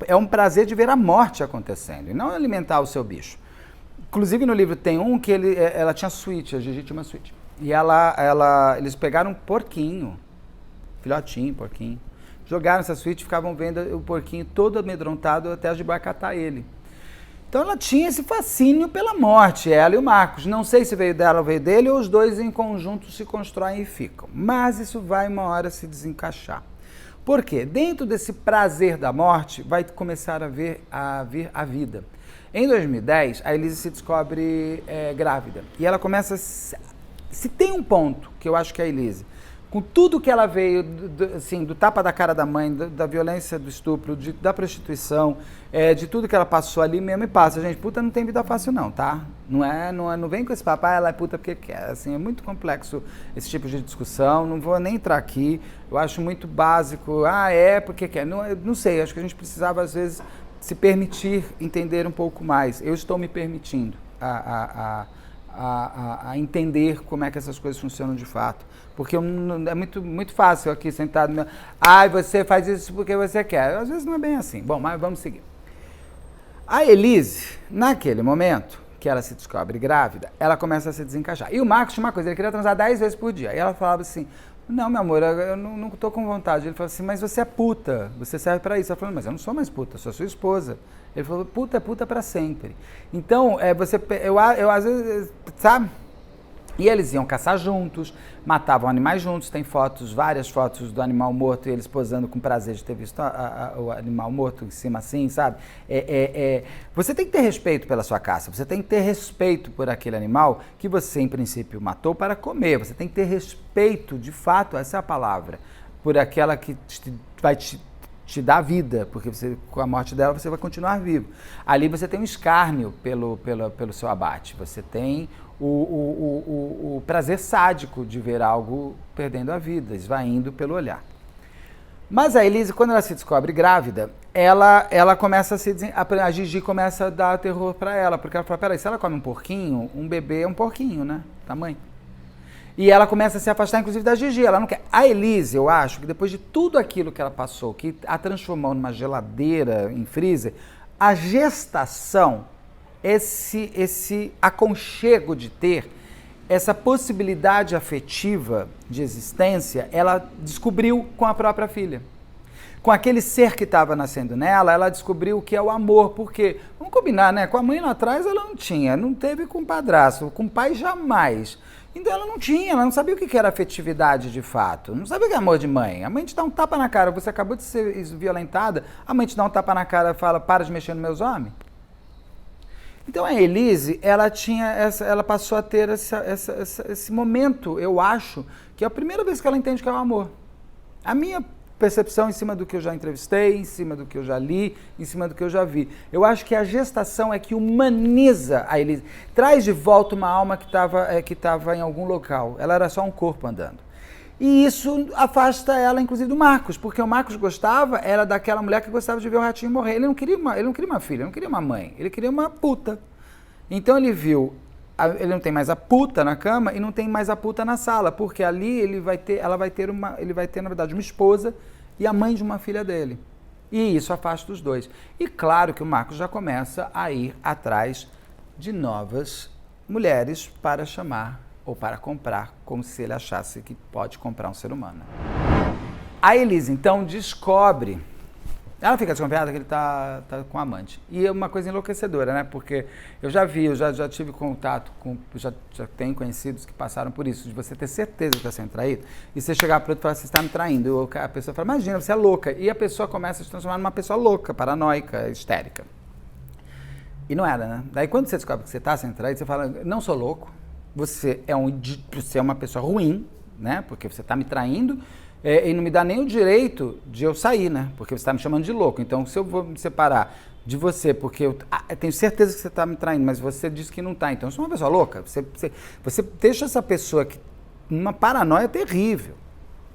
é um prazer de ver a morte acontecendo, e não alimentar o seu bicho. Inclusive no livro tem um que ela tinha suíte, a Gigi tinha uma suíte. E eles pegaram um porquinho, filhotinho, porquinho, jogaram essa suíte e ficavam vendo o porquinho todo amedrontado até a jiboia catar ele. Então ela tinha esse fascínio pela morte, ela e o Marcos. Não sei se veio dela ou veio dele, ou os dois em conjunto se constroem e ficam. Mas isso vai uma hora se desencaixar. Por quê? Dentro desse prazer da morte vai começar a vir a vida. Em 2010, a Elise se descobre grávida. E ela começa... Se tem um ponto que eu acho que a Elise, com tudo que ela veio, do tapa da cara da mãe, da violência, do estupro, da prostituição, de tudo que ela passou ali mesmo e passa. Gente, puta não tem vida fácil não, tá? Não vem com esse papo, ela é puta porque quer. Assim, é muito complexo esse tipo de discussão, não vou nem entrar aqui. Eu acho muito básico, porque quer. Não sei, acho que a gente precisava às vezes se permitir entender um pouco mais. Eu estou me permitindo a entender como é que essas coisas funcionam de fato. Porque é muito fácil aqui sentado, você faz isso porque você quer. Às vezes não é bem assim. Bom, mas vamos seguir. A Elise, naquele momento que ela se descobre grávida, ela começa a se desencaixar. E o Marcos tinha uma coisa, ele queria transar 10 vezes por dia. E ela falava assim: não, meu amor, eu não tô com vontade. Ele falou assim: mas você é puta, você serve pra isso. Ela falou: mas eu não sou mais puta, eu sou sua esposa. Ele falou: puta é puta pra sempre. Então, eu às vezes, sabe? E eles iam caçar juntos, matavam animais juntos, tem várias fotos do animal morto e eles posando com prazer de ter visto o animal morto em cima assim, sabe? Você tem que ter respeito pela sua caça, você tem que ter respeito por aquele animal que você, em princípio, matou para comer, você tem que ter respeito, de fato, essa é a palavra, por aquela que vai te dar vida, porque com a morte dela você vai continuar vivo. Ali você tem um escárnio pelo seu abate, você tem o prazer sádico de ver algo perdendo a vida, esvaindo pelo olhar. Mas a Elise, quando ela se descobre grávida, ela começa a Gigi começa a dar terror para ela, porque ela fala: peraí, se ela come um porquinho, um bebê é um porquinho, né? Tamanho. E ela começa a se afastar, inclusive, da Gigi. Ela não quer. A Elise, eu acho que depois de tudo aquilo que ela passou, que a transformou numa geladeira em freezer, a gestação, esse aconchego de ter, essa possibilidade afetiva de existência, ela descobriu com a própria filha. Com aquele ser que estava nascendo nela, ela descobriu o que é o amor. Porque, vamos combinar, né? Com a mãe lá atrás ela não tinha, não teve com o padrasto, com o pai jamais. Então ela não tinha, ela não sabia o que era afetividade de fato, não sabia o que é amor de mãe. A mãe te dá um tapa na cara, você acabou de ser violentada, a mãe te dá um tapa na cara e fala: para de mexer nos meus homens. Então a Elise, ela passou a ter esse momento, eu acho, que é a primeira vez que ela entende que é o amor. A minha percepção em cima do que eu já entrevistei, em cima do que eu já li, em cima do que eu já vi. Eu acho que a gestação é que humaniza a Elise, traz de volta uma alma que estava em algum local. Ela era só um corpo andando. E isso afasta ela, inclusive, do Marcos, porque o Marcos era daquela mulher que gostava de ver o ratinho morrer. Ele não queria uma filha, ele não queria uma mãe, ele queria uma puta. Então ele viu, ele não tem mais a puta na cama e não tem mais a puta na sala, porque ali ele vai ter, na verdade, uma esposa e a mãe de uma filha dele. E isso afasta os dois. E claro que o Marcos já começa a ir atrás de novas mulheres para chamar ou para comprar, como se ele achasse que pode comprar um ser humano. A Elise, então, descobre... Ela fica desconfiada que ele tá com amante. E é uma coisa enlouquecedora, né? Porque eu já tive contato com... Já tenho conhecidos que passaram por isso, de você ter certeza que está sendo traído, e você chegar para outro e falar, você está me traindo. A pessoa fala, imagina, você é louca. E a pessoa começa a se transformar numa pessoa louca, paranoica, histérica. E não era, né? Daí quando você descobre que você está sendo traído, você fala, não sou louco, você é uma pessoa ruim, né? Porque você está me traindo, e não me dá nem o direito de eu sair, né? Porque você está me chamando de louco. Então, se eu vou me separar de você, porque eu tenho certeza que você está me traindo, mas você disse que não está, então eu sou uma pessoa louca. Você deixa essa pessoa numa paranoia terrível.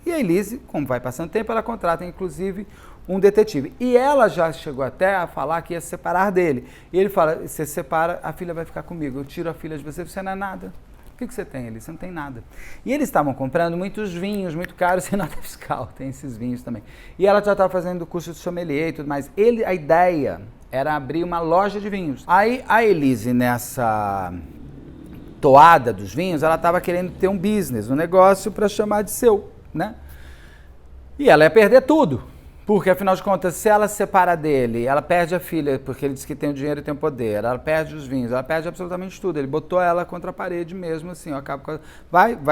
E a Elise, como vai passando tempo, ela contrata, inclusive, um detetive. E ela já chegou até a falar que ia se separar dele. E ele fala, você separa, a filha vai ficar comigo. Eu tiro a filha de você, você não é nada. O que você tem, Elise? Você não tem nada. E eles estavam comprando muitos vinhos, muito caros, sem nota fiscal. Tem esses vinhos também. E ela já estava fazendo o curso de sommelier e tudo mais. A ideia era abrir uma loja de vinhos. Aí a Elise, nessa toada dos vinhos, ela estava querendo ter um business, um negócio para chamar de seu, né? E ela ia perder tudo. Porque, afinal de contas, se ela se separa dele, ela perde a filha, porque ele diz que tem o dinheiro e tem o poder, ela perde os vinhos, ela perde absolutamente tudo. Ele botou ela contra a parede mesmo, assim, ó, acaba com a...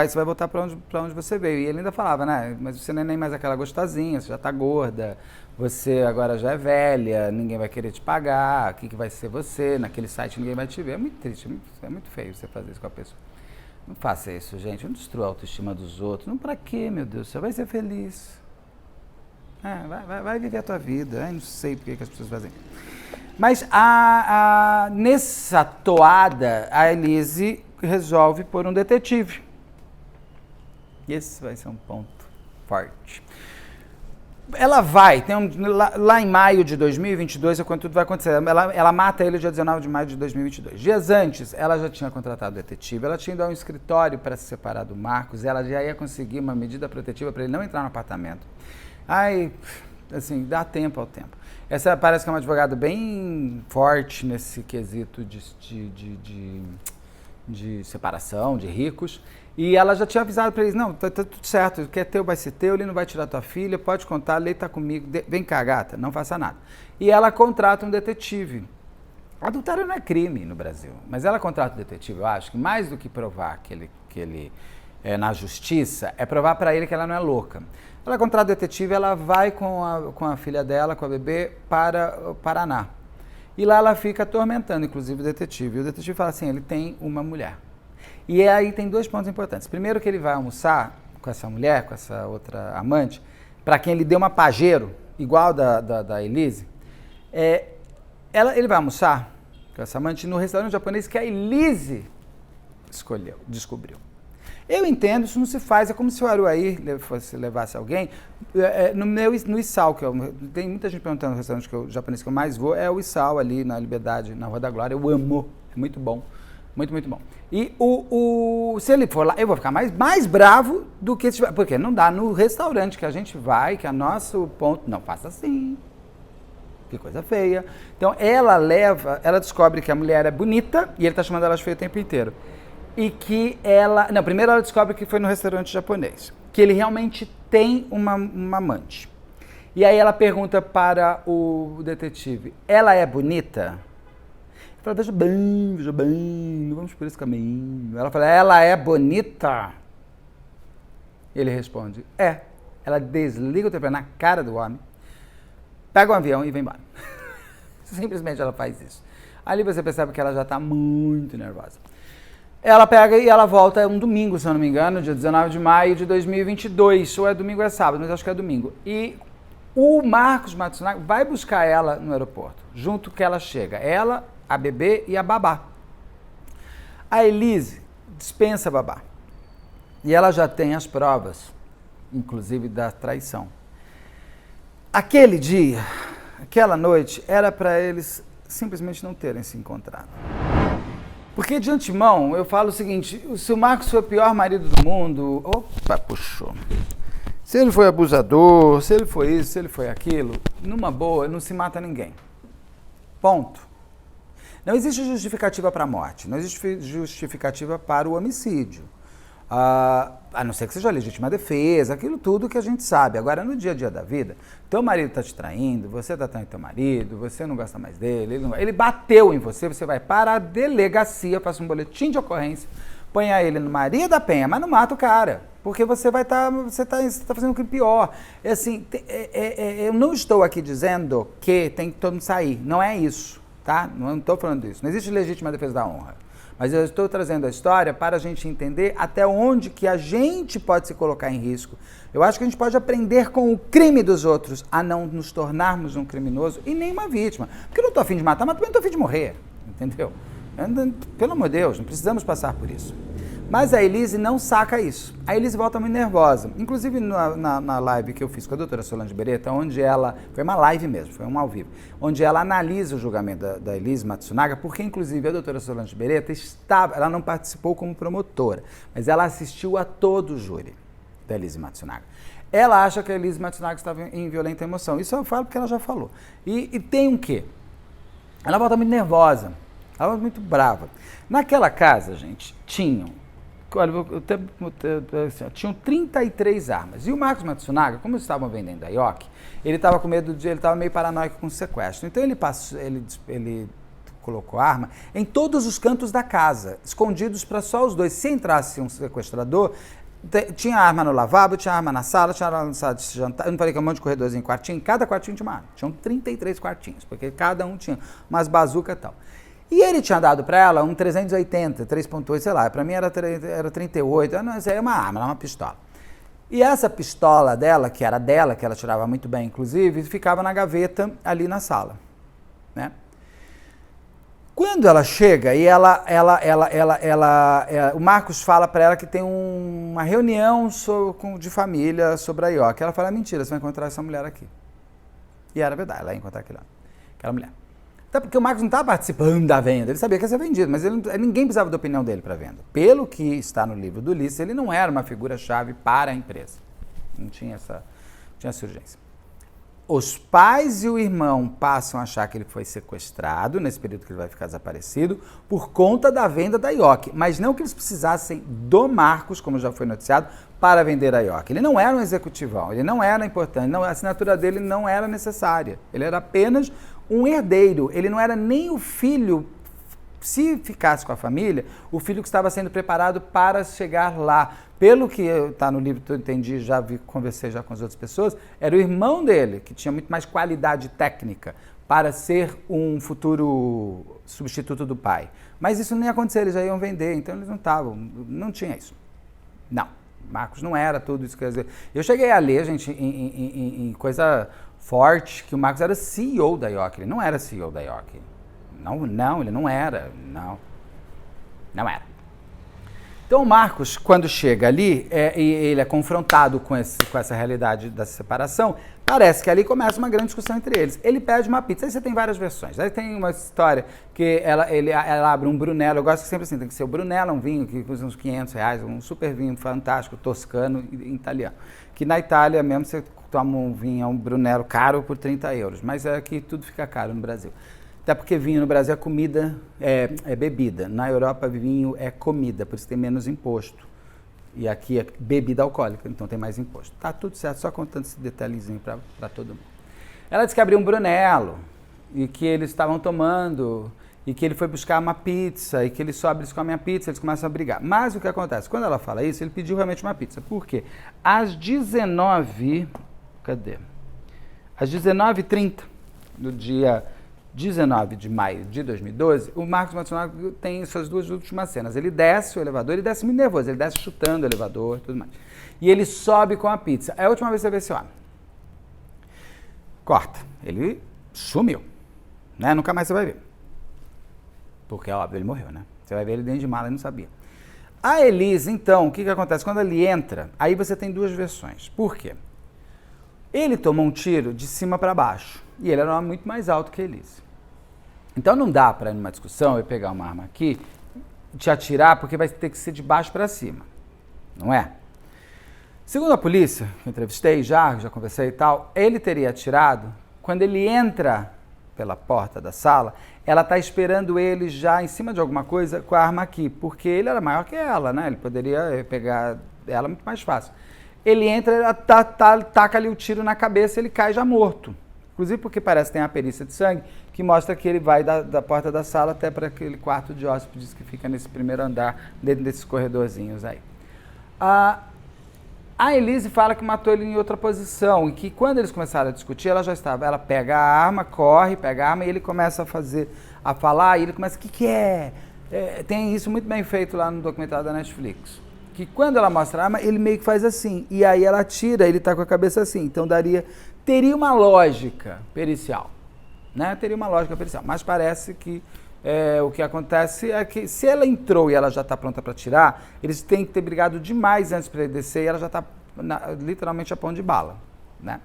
você vai voltar para onde você veio. E ele ainda falava, né, mas você não é nem mais aquela gostosinha, você já tá gorda, você agora já é velha, ninguém vai querer te pagar, o que vai ser você, naquele site ninguém vai te ver. É muito triste, é muito feio você fazer isso com a pessoa. Não faça isso, gente, não destrua a autoestima dos outros. Não, pra quê, meu Deus, você vai ser feliz. Vai viver a tua vida. Não sei por que as pessoas fazem. Mas nessa toada, a Elise resolve pôr um detetive. E esse vai ser um ponto forte. Ela vai, lá em maio de 2022 é quando tudo vai acontecer. Ela mata ele dia 19 de maio de 2022. Dias antes, ela já tinha contratado o detetive, ela tinha ido a um escritório para se separar do Marcos, ela já ia conseguir uma medida protetiva para ele não entrar no apartamento. Ai, assim, dá tempo ao tempo. Essa parece que é uma advogada bem forte nesse quesito de separação, de ricos. E ela já tinha avisado para eles, não, tá tudo certo, quer teu vai ser teu, ele não vai tirar tua filha, pode contar, a lei tá comigo, vem cá, gata, não faça nada. E ela contrata um detetive. Adultério não é crime no Brasil, mas ela contrata um detetive, eu acho que mais do que provar que ele é na justiça, é provar para ele que ela não é louca. Ela contrata o detetive, ela vai com a filha dela, com a bebê, para o Paraná. E lá ela fica atormentando, inclusive, o detetive. E o detetive fala assim, ele tem uma mulher. E aí tem dois pontos importantes. Primeiro que ele vai almoçar com essa mulher, com essa outra amante, para quem ele deu uma Pajero, igual da Elise. Ele vai almoçar com essa amante no restaurante japonês que a Elise descobriu. Eu entendo, isso não se faz, é como se o Aruaí levasse alguém. No Issal, tem muita gente perguntando no restaurante japonês que eu mais vou, é o Issal ali na Liberdade, na Rua da Glória, eu amo, é muito bom, muito, muito bom. E se ele for lá, eu vou ficar mais bravo do que... Porque não dá no restaurante que a gente vai, que é nosso ponto, não faça assim, que coisa feia. Então ela descobre que a mulher é bonita e ele está chamando ela de feia o tempo inteiro. E que primeiro ela descobre que foi no restaurante japonês, que ele realmente tem uma amante. E aí ela pergunta para o detetive, ela é bonita? Ele fala, veja bem, não vamos por esse caminho. Ela fala, ela é bonita? Ele responde, é. Ela desliga o telefone na cara do homem, pega um avião e vem embora. Simplesmente ela faz isso. Ali você percebe que ela já está muito nervosa. Ela pega e ela volta um domingo, se eu não me engano, dia 19 de maio de 2022. Ou é domingo ou é sábado, mas acho que é domingo. E o Marcos Matsunaga vai buscar ela no aeroporto, junto que ela chega. Ela, a bebê e a babá. A Elise dispensa a babá. E ela já tem as provas inclusive da traição. Aquele dia, aquela noite, era para eles simplesmente não terem se encontrado. Porque de antemão, eu falo o seguinte, se o Marcos foi o pior marido do mundo, opa, puxou. Se ele foi abusador, se ele foi isso, se ele foi aquilo, numa boa, não se mata ninguém. Ponto. Não existe justificativa para a morte, não existe justificativa para o homicídio. A não ser que seja legítima defesa, aquilo tudo que a gente sabe. Agora, no dia a dia da vida, teu marido está te traindo, você está traindo teu marido, você não gosta mais dele, ele bateu em você, você vai para a delegacia, passa um boletim de ocorrência, põe ele no Maria da Penha, mas não mata o cara, porque você tá fazendo um crime pior. Assim, eu não estou aqui dizendo que tem que todo mundo sair, não é isso, tá? Não estou falando isso, não existe legítima defesa da honra. Mas eu estou trazendo a história para a gente entender até onde que a gente pode se colocar em risco. Eu acho que a gente pode aprender com o crime dos outros a não nos tornarmos um criminoso e nem uma vítima. Porque eu não estou a fim de matar, mas também não estou a fim de morrer, entendeu? Pelo amor de Deus, não precisamos passar por isso. Mas a Elise não saca isso. A Elise volta muito nervosa. Inclusive na live que eu fiz com a doutora Solange Beretta, onde ela... Foi uma live mesmo, foi um ao vivo. Onde ela analisa o julgamento da Elise Matsunaga, porque inclusive a doutora Solange Beretta estava... Ela não participou como promotora, mas ela assistiu a todo o júri da Elise Matsunaga. Ela acha que a Elise Matsunaga estava em violenta emoção. Isso eu falo porque ela já falou. E tem um quê? Ela volta muito nervosa. Ela volta muito brava. Naquela casa, gente, tinham 33 armas. E o Marcos Matsunaga, como eles estavam vendendo a IOC, ele estava com medo ele estava meio paranoico com o sequestro. Então ele colocou a arma em todos os cantos da casa, escondidos para só os dois. Se entrasse um sequestrador, tinha arma no lavabo, tinha arma na sala, tinha arma na sala de jantar. Eu não falei que é um monte de corredorzinho, quartinho, cada quartinho tinha uma arma. Tinham 33 quartinhos, porque cada um tinha umas bazucas e tal. E ele tinha dado para ela um 380, 3.8, sei lá, para mim era 38, não, isso aí é uma arma, não é uma pistola. E essa pistola dela, que era dela, que ela tirava muito bem, inclusive, ficava na gaveta ali na sala, né? Quando ela chega e o Marcos fala para ela que tem uma reunião de família sobre a IOC. Ela fala, mentira, você vai encontrar essa mulher aqui. E era verdade, ela ia encontrar aquela mulher. Até porque o Marcos não estava participando da venda, ele sabia que ia ser vendido, mas ninguém precisava da opinião dele para venda. Pelo que está no livro do Ulisses, ele não era uma figura-chave para a empresa. Não tinha essa urgência. Os pais e o irmão passam a achar que ele foi sequestrado, nesse período que ele vai ficar desaparecido, por conta da venda da IOC. Mas não que eles precisassem do Marcos, como já foi noticiado, para vender a IOC. Ele não era um executivão, ele não era importante, a assinatura dele não era necessária. Ele era apenas um herdeiro, ele não era nem o filho, se ficasse com a família, o filho que estava sendo preparado para chegar lá. Pelo que está no livro, eu entendi, conversei já com as outras pessoas, era o irmão dele, que tinha muito mais qualidade técnica para ser um futuro substituto do pai. Mas isso não ia acontecer, eles já iam vender, então eles não tinha isso. Não, Marcos não era tudo isso, quer dizer. Eu cheguei a ler, gente, em coisa forte, que o Marcos era CEO da IOC, ele não era CEO da IOC. Não, ele não era, não era. Então o Marcos, quando chega ali, e ele é confrontado com essa realidade da separação, parece que ali começa uma grande discussão entre eles. Ele pede uma pizza, aí você tem várias versões. Aí tem uma história que ela abre um Brunello, eu gosto sempre assim, tem que ser o Brunello, um vinho que custa uns R$500, um super vinho fantástico, toscano e italiano. Que na Itália mesmo você toma um vinho, um Brunello caro por 30 euros, mas aqui tudo fica caro no Brasil. Até porque vinho no Brasil é comida, é bebida. Na Europa, vinho é comida, por isso tem menos imposto. E aqui é bebida alcoólica, então tem mais imposto. Tá tudo certo, só contando esse detalhezinho para todo mundo. Ela disse que abriu um Brunello, e que eles estavam tomando, e que ele foi buscar uma pizza, e que eles comem a pizza, eles começam a brigar. Mas o que acontece? Quando ela fala isso, ele pediu realmente uma pizza. Por quê? Às 19h30, do dia 19 de maio de 2012, o Marcos Matsunaga tem suas duas últimas cenas. Ele desce o elevador, ele desce muito nervoso, ele desce chutando o elevador e tudo mais. E ele sobe com a pizza. É a última vez que você vê esse homem. Corta. Ele sumiu. Né? Nunca mais você vai ver. Porque, óbvio, ele morreu, né? Você vai ver ele dentro de mala e não sabia. A Elise, então, o que acontece? Quando ele entra, aí você tem duas versões. Por quê? Ele tomou um tiro de cima para baixo e ele era muito mais alto que a Elise. Então não dá para ir numa discussão eu pegar uma arma aqui, te atirar, porque vai ter que ser de baixo para cima, não é? Segundo a polícia, que eu entrevistei já conversei e tal, ele teria atirado quando ele entra pela porta da sala, ela está esperando ele já em cima de alguma coisa com a arma aqui, porque ele era maior que ela, né? Ele poderia pegar ela muito mais fácil. Ele entra, ela taca ali o tiro na cabeça, ele cai já morto. Inclusive porque parece que tem uma perícia de sangue que mostra que ele vai da porta da sala até para aquele quarto de hóspedes que fica nesse primeiro andar, dentro desses corredorzinhos aí. A Elise fala que matou ele em outra posição e que quando eles começaram a discutir, ela pega a arma, corre, pega a arma e ele começa a falar e ele começa, o que é? Tem isso muito bem feito lá no documentário da Netflix. Que quando ela mostra a arma, ele meio que faz assim, e aí ela atira, ele tá com a cabeça assim, então teria uma lógica pericial, né? Teria uma lógica pericial, mas parece que o que acontece é que se ela entrou e ela já está pronta para tirar, eles têm que ter brigado demais antes para ele descer e ela já está literalmente a pão de bala, né?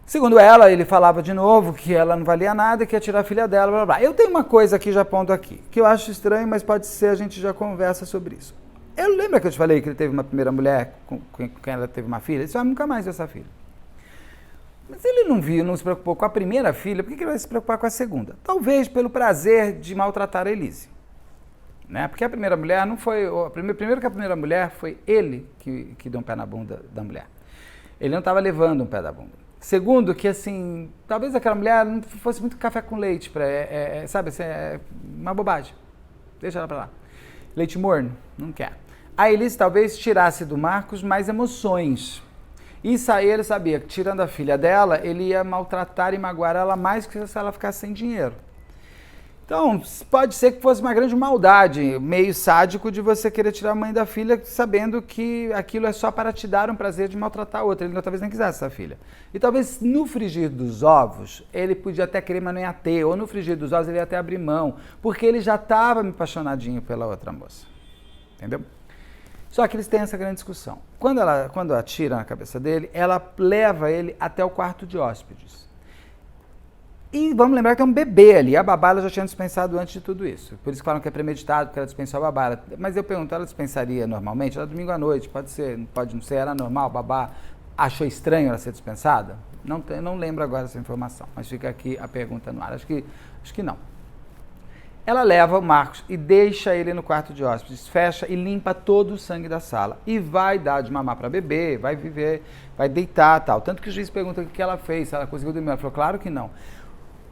Segundo ela, ele falava de novo que ela não valia nada, que ia tirar a filha dela, blá, blá. Eu tenho uma coisa aqui, já ponto aqui, que eu acho estranho, mas pode ser, a gente já conversa sobre isso. Eu lembro que eu te falei que ele teve uma primeira mulher com quem ela teve uma filha, ele disse, nunca mais essa filha. Mas ele não se preocupou com a primeira filha, por que ele vai se preocupar com a segunda? Talvez pelo prazer de maltratar a Elise. Né? Porque a primeira mulher não foi... Primeiro que a primeira mulher foi ele que deu um pé na bunda da mulher. Ele não estava levando um pé da bunda. Segundo, que assim, talvez aquela mulher não fosse muito café com leite, sabe? Assim, é uma bobagem. Deixa ela pra lá. Leite morno, não quer. A Elise talvez tirasse do Marcos mais emoções. Isso aí ele sabia que, tirando a filha dela, ele ia maltratar e magoar ela mais que se ela ficasse sem dinheiro. Então, pode ser que fosse uma grande maldade, meio sádico, de você querer tirar a mãe da filha, sabendo que aquilo é só para te dar um prazer de maltratar a outra. Ele talvez nem quisesse essa filha. E talvez no frigir dos ovos, ele podia até querer, mas não ia ter. Ou no frigir dos ovos, ele ia até abrir mão, porque ele já estava me apaixonadinho pela outra moça. Entendeu? Só que eles têm essa grande discussão. Quando atira na cabeça dele, ela leva ele até o quarto de hóspedes. E vamos lembrar que é um bebê ali. A babá ela já tinha dispensado antes de tudo isso. Por isso que falam que é premeditado, porque ela dispensou a babá. Mas eu pergunto, ela dispensaria normalmente? Era domingo à noite, pode ser, pode não ser, era normal, a babá achou estranho ela ser dispensada? Não lembro agora essa informação, mas fica aqui a pergunta no ar. Acho que não. Ela leva o Marcos e deixa ele no quarto de hóspedes, fecha e limpa todo o sangue da sala. E vai dar de mamar para beber, vai viver, vai deitar tal. Tanto que o juiz pergunta o que ela fez, se ela conseguiu dormir. Ela falou, claro que não.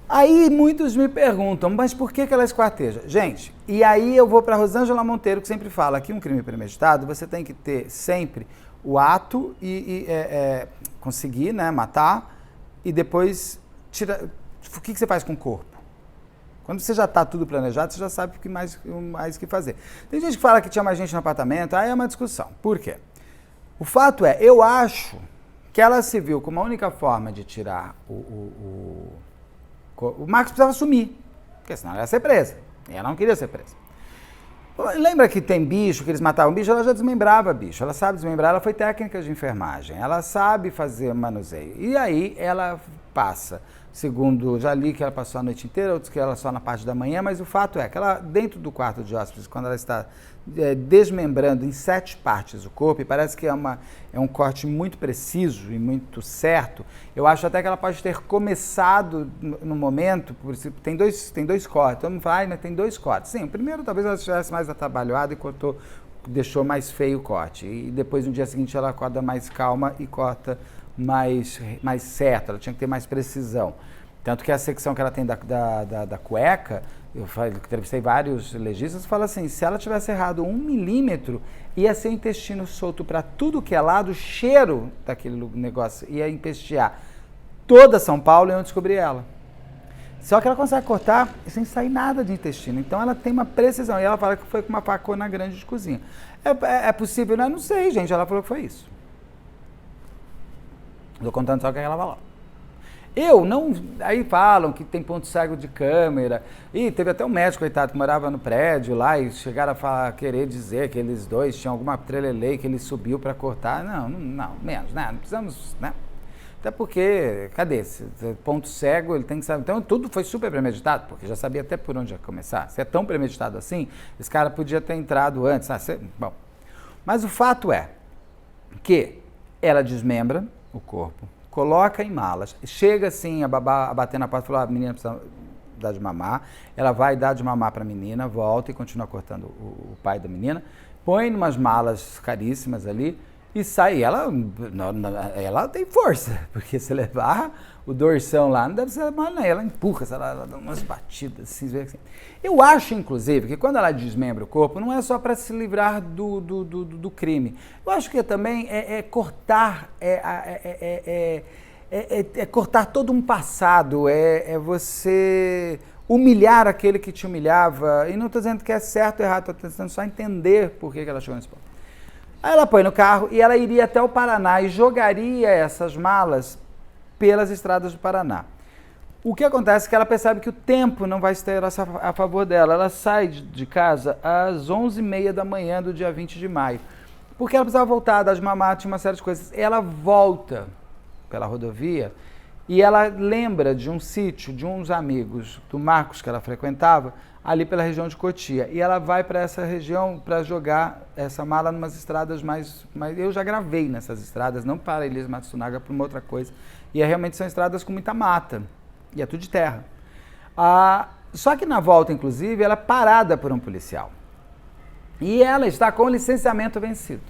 Aí muitos me perguntam, mas por que ela esquarteja? Gente, e aí eu vou para Rosângela Monteiro, que sempre fala que um crime premeditado, você tem que ter sempre o ato e conseguir, né, matar e depois tirar. O que você faz com o corpo? Quando você já está tudo planejado, você já sabe o que mais que fazer. Tem gente que fala que tinha mais gente no apartamento, aí é uma discussão. Por quê? O fato é, eu acho que ela se viu como a única forma de tirar o Marcos precisava sumir, porque senão ela ia ser presa. E ela não queria ser presa. Lembra que tem bicho, que eles matavam bicho? Ela já desmembrava bicho. Ela sabe desmembrar, ela foi técnica de enfermagem. Ela sabe fazer manuseio. E aí ela passa, segundo, já li que ela passou a noite inteira, outros que ela só na parte da manhã, mas o fato é que ela, dentro do quarto de hóspedes, quando ela está desmembrando em 7 partes o corpo, e parece que é um corte muito preciso e muito certo, eu acho até que ela pode ter começado no momento, tem dois cortes, todo mundo fala, mas tem 2 cortes. Sim, o primeiro talvez ela estivesse mais atabalhoada e deixou mais feio o corte, e depois no dia seguinte ela acorda mais calma e corta mais certo, ela tinha que ter mais precisão. Tanto que a secção que ela tem da cueca, eu entrevistei vários legistas, fala assim, se ela tivesse errado 1 milímetro, ia ser intestino solto para tudo que é lado, o cheiro daquele negócio ia empestear toda São Paulo e eu descobri ela. Só que ela consegue cortar sem sair nada de intestino, então ela tem uma precisão, e ela fala que foi com uma facona grande de cozinha. É possível, né? Não sei, gente, ela falou que foi isso. Estou contando só o que ela falou. Eu não... Aí falam que tem ponto cego de câmera. E teve até um médico, coitado, que morava no prédio lá e chegaram a falar, querer dizer que eles dois tinham alguma trelelei que ele subiu para cortar. Não, menos, né? Não precisamos, né? Até porque, cadê esse ponto cego, ele tem que saber. Então, tudo foi super premeditado, porque já sabia até por onde ia começar. Se é tão premeditado assim, esse cara podia ter entrado antes. Bom, mas o fato é que ela desmembra o corpo, coloca em malas, chega assim a babá a bater na porta e falou, a menina precisa dar de mamar, ela vai dar de mamar para a menina, volta e continua cortando o pai da menina, põe em umas malas caríssimas ali e sai. Ela tem força, porque se levar o dorsão lá, não deve ser mal, não. Ela empurra, ela dá umas batidas assim, assim. Eu acho, inclusive, que quando ela desmembra o corpo, não é só para se livrar do crime. Eu acho que também cortar, cortar todo um passado, você humilhar aquele que te humilhava. E não estou dizendo que é certo ou errado, estou tentando só entender por que ela chegou nesse ponto. Aí ela põe no carro e ela iria até o Paraná e jogaria essas malas pelas estradas do Paraná. O que acontece é que ela percebe que o tempo não vai estar a favor dela. Ela sai de casa às 11h30 da manhã do dia 20 de maio. Porque ela precisava voltar, dar de mamar, tinha uma série de coisas. Ela volta pela rodovia e ela lembra de um sítio, de uns amigos do Marcos que ela frequentava, ali pela região de Cotia. E ela vai para essa região para jogar essa mala em umas estradas mais... Eu já gravei nessas estradas, não para Elise Matsunaga, para uma outra coisa. E realmente são estradas com muita mata. E é tudo de terra. Só que na volta, inclusive, ela é parada por um policial. E ela está com o licenciamento vencido.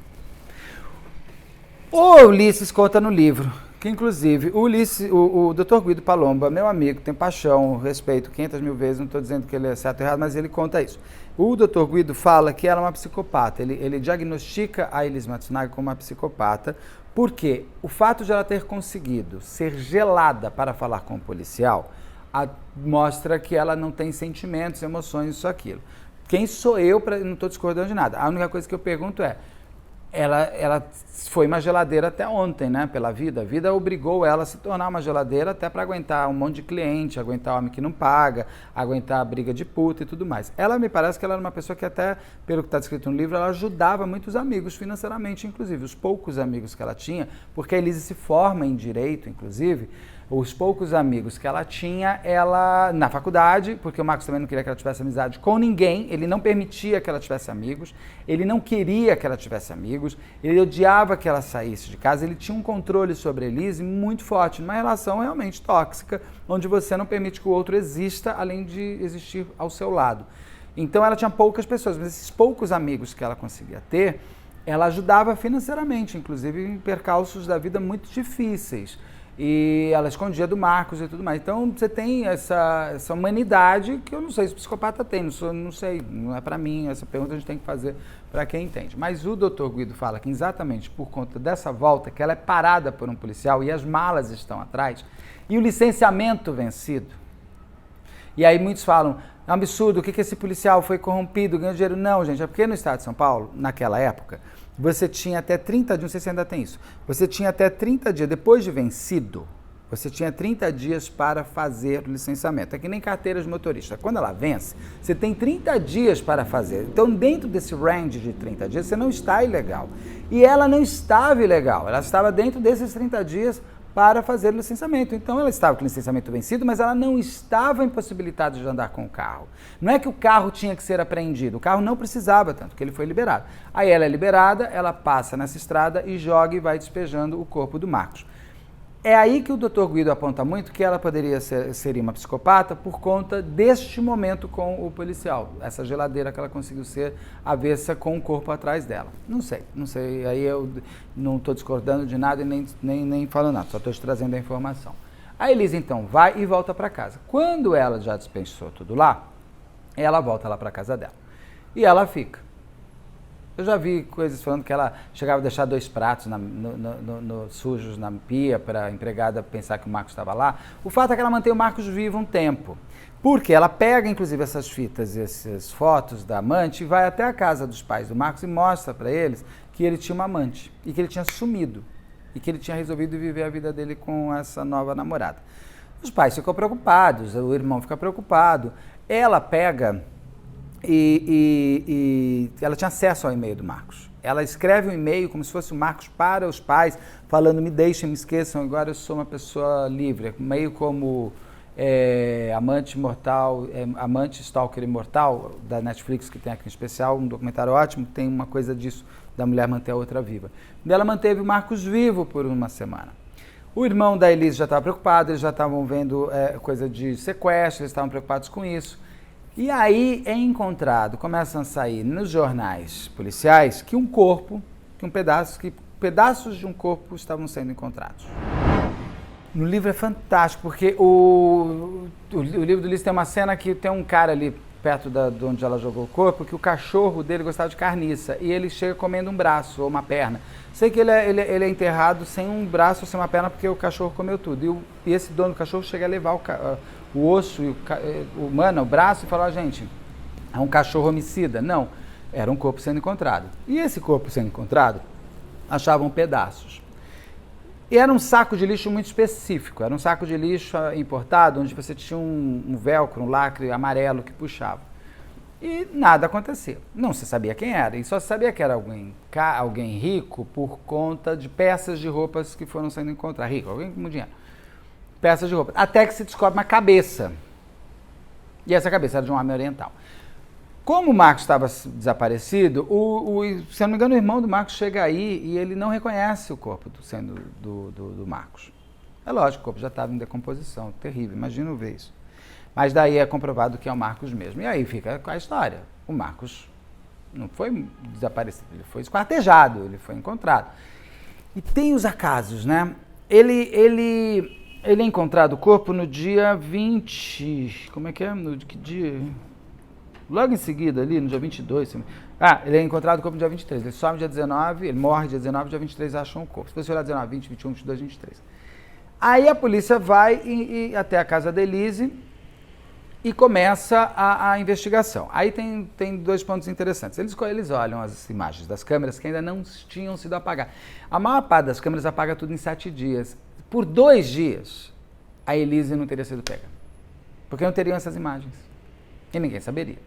O Ulisses conta no livro que, inclusive, o Dr. Guido Palomba, meu amigo, tem paixão, respeito 500 mil vezes, não estou dizendo que ele é certo ou errado, mas ele conta isso. O Dr. Guido fala que ela é uma psicopata, ele diagnostica a Elise Matsunaga como uma psicopata, porque o fato de ela ter conseguido ser gelada para falar com o policial mostra que ela não tem sentimentos, emoções, isso, aquilo. Quem sou eu não estou discordando de nada. A única coisa que eu pergunto é, ela foi uma geladeira até ontem, né, pela vida. A vida obrigou ela a se tornar uma geladeira até para aguentar um monte de cliente, aguentar homem que não paga, aguentar a briga de puta e tudo mais. Ela me parece que ela era uma pessoa que até, pelo que está descrito no livro, ela ajudava muitos amigos financeiramente, inclusive. Os poucos amigos que ela tinha, porque a Elise se forma em Direito, inclusive, os poucos amigos que ela tinha, ela na faculdade, porque o Marcos também não queria que ela tivesse amizade com ninguém, ele não permitia que ela tivesse amigos, ele não queria que ela tivesse amigos, ele odiava que ela saísse de casa, ele tinha um controle sobre a Elise muito forte, numa relação realmente tóxica, onde você não permite que o outro exista, além de existir ao seu lado. Então ela tinha poucas pessoas, mas esses poucos amigos que ela conseguia ter, ela ajudava financeiramente, inclusive em percalços da vida muito difíceis. E ela escondia do Marcos e tudo mais. Então você tem essa humanidade que eu não sei se o psicopata tem, não sei, não é para mim, essa pergunta a gente tem que fazer para quem entende. Mas o Dr. Guido fala que exatamente por conta dessa volta, que ela é parada por um policial e as malas estão atrás, e o licenciamento vencido. E aí muitos falam, é um absurdo, o que esse policial foi corrompido, ganhou dinheiro? Não, gente, é porque no estado de São Paulo, naquela época, você tinha até 30 dias, não sei se ainda tem isso, você tinha até 30 dias, depois de vencido, você tinha 30 dias para fazer o licenciamento. É que nem carteira de motorista. Quando ela vence, você tem 30 dias para fazer. Então, dentro desse range de 30 dias, você não está ilegal. E ela não estava ilegal, ela estava dentro desses 30 dias para fazer o licenciamento. Então ela estava com o licenciamento vencido, mas ela não estava impossibilitada de andar com o carro. Não é que o carro tinha que ser apreendido, o carro não precisava tanto, que ele foi liberado. Aí ela é liberada, ela passa nessa estrada e joga e vai despejando o corpo do Marcos. É aí que o Dr. Guido aponta muito que ela poderia ser uma psicopata por conta deste momento com o policial. Essa geladeira que ela conseguiu ser avessa com o corpo atrás dela. Não sei. Aí eu não estou discordando de nada e nem falando nada, só estou te trazendo a informação. A Elise, então, vai e volta para casa. Quando ela já dispensou tudo lá, ela volta lá para casa dela. E ela fica. Eu já vi coisas falando que ela chegava a deixar 2 pratos sujos na pia para a empregada pensar que o Marcos estava lá. O fato é que ela mantém o Marcos vivo um tempo. Porque ela pega, inclusive, essas fitas e essas fotos da amante e vai até a casa dos pais do Marcos e mostra para eles que ele tinha uma amante e que ele tinha sumido e que ele tinha resolvido viver a vida dele com essa nova namorada. Os pais ficam preocupados, o irmão fica preocupado. Ela pega e ela tinha acesso ao e-mail do Marcos. Ela escreve um e-mail como se fosse o Marcos para os pais, falando, me deixem, me esqueçam, agora eu sou uma pessoa livre. Meio como Amante Mortal, Amante Stalker Imortal, da Netflix, que tem aqui em especial, um documentário ótimo, tem uma coisa disso, da mulher manter a outra viva. Ela manteve o Marcos vivo por uma semana. O irmão da Elise já estava preocupado, eles já estavam vendo coisa de sequestro, eles estavam preocupados com isso. E aí é encontrado, começam a sair nos jornais policiais que pedaços de um corpo estavam sendo encontrados. No livro é fantástico, porque o livro do Ulisses tem uma cena que tem um cara ali perto de onde ela jogou o corpo, que o cachorro dele gostava de carniça, e ele chega comendo um braço ou uma perna. Sei que ele é enterrado sem um braço ou sem uma perna, porque o cachorro comeu tudo. E esse dono do cachorro chega a levar o osso e o braço, e fala, gente, é um cachorro homicida. Não, era um corpo sendo encontrado. E esse corpo sendo encontrado, achavam pedaços. E era um saco de lixo muito específico, era um saco de lixo importado, onde você tinha um velcro, um lacre amarelo que puxava. E nada acontecia. Não se sabia quem era, e só se sabia que era alguém rico por conta de peças de roupas que foram sendo encontradas. Rico, alguém com dinheiro. Peças de roupas. Até que se descobre uma cabeça. E essa cabeça era de um homem oriental. Como o Marcos estava desaparecido, se eu não me engano, o irmão do Marcos chega aí e ele não reconhece o corpo do Marcos. É lógico, o corpo já estava em decomposição, terrível, imagina ver isso. Mas daí é comprovado que é o Marcos mesmo. E aí fica a história. O Marcos não foi desaparecido, ele foi esquartejado, ele foi encontrado. E tem os acasos, né? Ele é encontrado o corpo no dia 20... Como é que é? No que dia? Logo em seguida, ali, no dia 22... ele é encontrado o corpo no dia 23. Ele some no dia 19, ele morre dia 19, dia 23 acham o corpo. Se você olhar 19, 20, 21, 22, 23. Aí a polícia vai até a casa da Elise e começa a investigação. Aí tem dois pontos interessantes. Eles olham as imagens das câmeras que ainda não tinham sido apagadas. A maior parte das câmeras apaga tudo em 7 dias. Por 2 dias, a Elise não teria sido pega. Porque não teriam essas imagens. E ninguém saberia.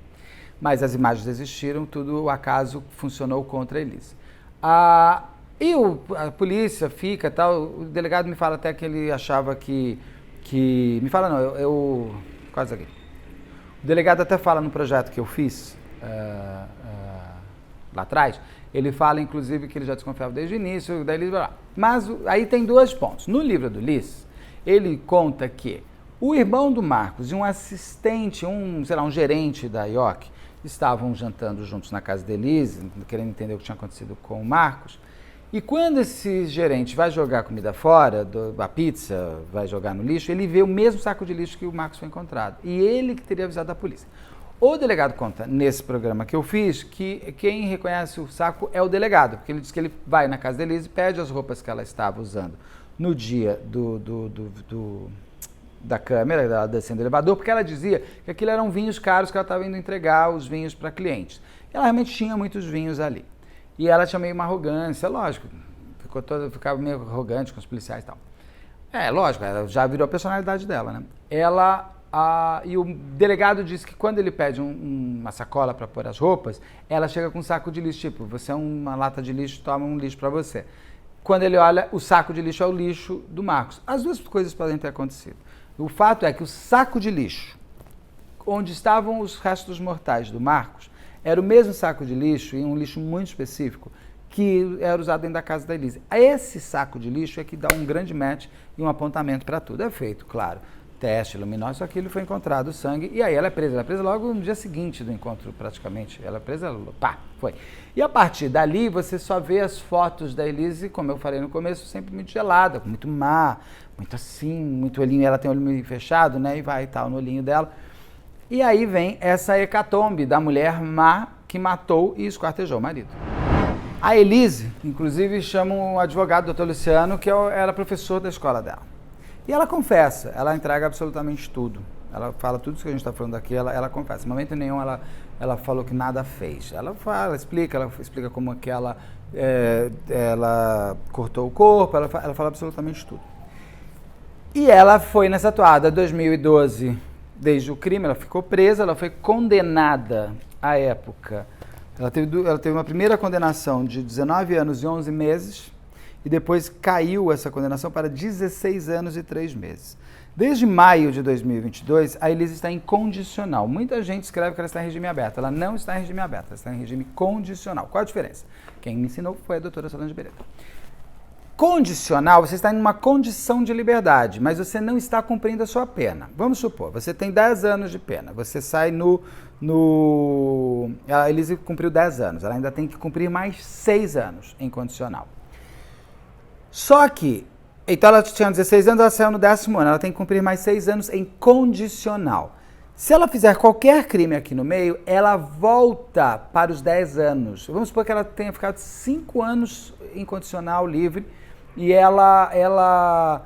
Mas as imagens existiram, tudo o acaso funcionou contra a Elise. A polícia fica, tal, o delegado me fala até que ele achava que me fala não, eu quase aqui. O delegado até fala no projeto que eu fiz lá atrás, ele fala inclusive que ele já desconfiava desde o início, da Elise, mas aí tem 2 pontos. No livro do Ulisses, ele conta que o irmão do Marcos e um assistente, um gerente da IOC, estavam jantando juntos na casa da Elise, querendo entender o que tinha acontecido com o Marcos. E quando esse gerente vai jogar comida fora, a pizza, vai jogar no lixo, ele vê o mesmo saco de lixo que o Marcos foi encontrado. E ele que teria avisado a polícia. O delegado conta, nesse programa que eu fiz, que quem reconhece o saco é o delegado, porque ele diz que ele vai na casa da Elise e pede as roupas que ela estava usando no dia da câmera, ela descendo do elevador, porque ela dizia que aquilo eram vinhos caros que ela estava indo entregar os vinhos para clientes. Ela realmente tinha muitos vinhos ali. E ela tinha meio uma arrogância, lógico, ficava meio arrogante com os policiais e tal. Lógico, ela já virou a personalidade dela, né? E o delegado disse que quando ele pede uma sacola para pôr as roupas, ela chega com um saco de lixo, tipo, você é uma lata de lixo, toma um lixo para você. Quando ele olha, o saco de lixo é o lixo do Marcos. As duas coisas podem ter acontecido. O fato é que o saco de lixo, onde estavam os restos mortais do Marcos, era o mesmo saco de lixo, e um lixo muito específico, que era usado dentro da casa da Elise. Esse saco de lixo é que dá um grande match e um apontamento para tudo. É feito, claro, teste luminoso, só que ele foi encontrado o sangue, e aí ela é presa logo no dia seguinte do encontro, praticamente. Ela é presa, foi. E a partir dali, você só vê as fotos da Elise, como eu falei no começo, sempre muito gelada, muito má, muito assim, muito olhinho, ela tem o olho meio fechado, né, e vai e tal, no olhinho dela. E aí vem essa hecatombe da mulher má que matou e esquartejou o marido. A Elise, inclusive, chama um advogado, o doutor Luciano, que era professor da escola dela. E ela confessa, ela entrega absolutamente tudo. Ela fala tudo isso que a gente está falando aqui, ela confessa. Em momento nenhum ela falou que nada fez. Ela explica como que ela cortou o corpo, ela fala absolutamente tudo. E ela foi nessa toada, 2012, desde o crime, ela ficou presa, ela foi condenada à época. Ela teve uma primeira condenação de 19 anos e 11 meses, e depois caiu essa condenação para 16 anos e 3 meses. Desde maio de 2022, a Elise está em condicional. Muita gente escreve que ela está em regime aberto. Ela não está em regime aberto, ela está em regime condicional. Qual a diferença? Quem me ensinou foi a doutora Solange Beretta. Condicional, você está em uma condição de liberdade, mas você não está cumprindo a sua pena. Vamos supor, você tem 10 anos de pena, você sai A Elise cumpriu 10 anos, ela ainda tem que cumprir mais 6 anos em condicional. Só que, então ela tinha 16 anos, ela saiu no 10º ano, ela tem que cumprir mais 6 anos em condicional. Se ela fizer qualquer crime aqui no meio, ela volta para os 10 anos. Vamos supor que ela tenha ficado 5 anos em condicional livre e ela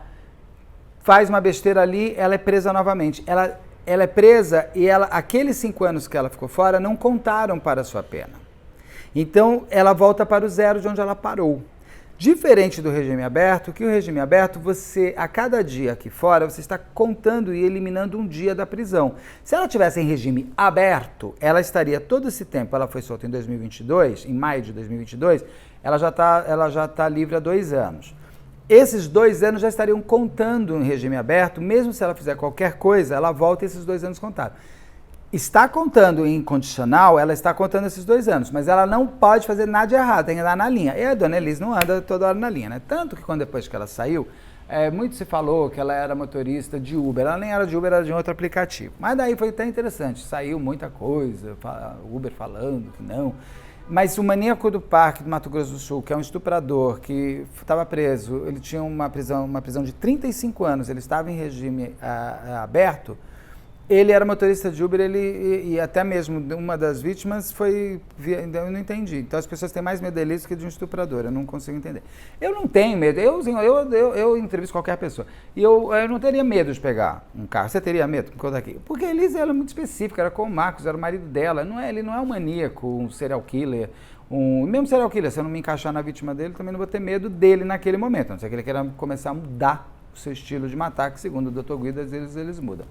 faz uma besteira ali, ela é presa novamente. Ela é presa e aqueles 5 anos que ela ficou fora não contaram para a sua pena. Então, ela volta para o zero de onde ela parou. Diferente do regime aberto, que o regime aberto, você, a cada dia aqui fora, você está contando e eliminando um dia da prisão. Se ela tivesse em regime aberto, ela estaria todo esse tempo, ela foi solta em 2022, em maio de 2022, ela já tá livre há 2 anos. Esses 2 anos já estariam contando em regime aberto, mesmo se ela fizer qualquer coisa, ela volta e esses 2 anos contaram. Está contando em condicional, ela está contando esses 2 anos, mas ela não pode fazer nada de errado, tem que andar na linha. E a dona Elise não anda toda hora na linha, né? Tanto que depois que ela saiu, muito se falou que ela era motorista de Uber. Ela nem era de Uber, era de um outro aplicativo. Mas daí foi até interessante, saiu muita coisa, Uber falando que não. Mas o maníaco do Parque do Mato Grosso do Sul, que é um estuprador, que estava preso, ele tinha uma prisão de 35 anos, ele estava em regime aberto. Ele era motorista de Uber, e até mesmo uma das vítimas eu não entendi. Então as pessoas têm mais medo dele que de um estuprador, eu não consigo entender. Eu não tenho medo, eu entrevisto qualquer pessoa, e eu não teria medo de pegar um carro. Você teria medo? Conta aqui. Porque a Elise era muito específica, era com o Marcos, era o marido dela, ele não é um maníaco, um serial killer, mesmo serial killer, se eu não me encaixar na vítima dele, também não vou ter medo dele naquele momento, a não ser que ele queira começar a mudar o seu estilo de matar, que segundo o Dr. Guido, às vezes eles mudam.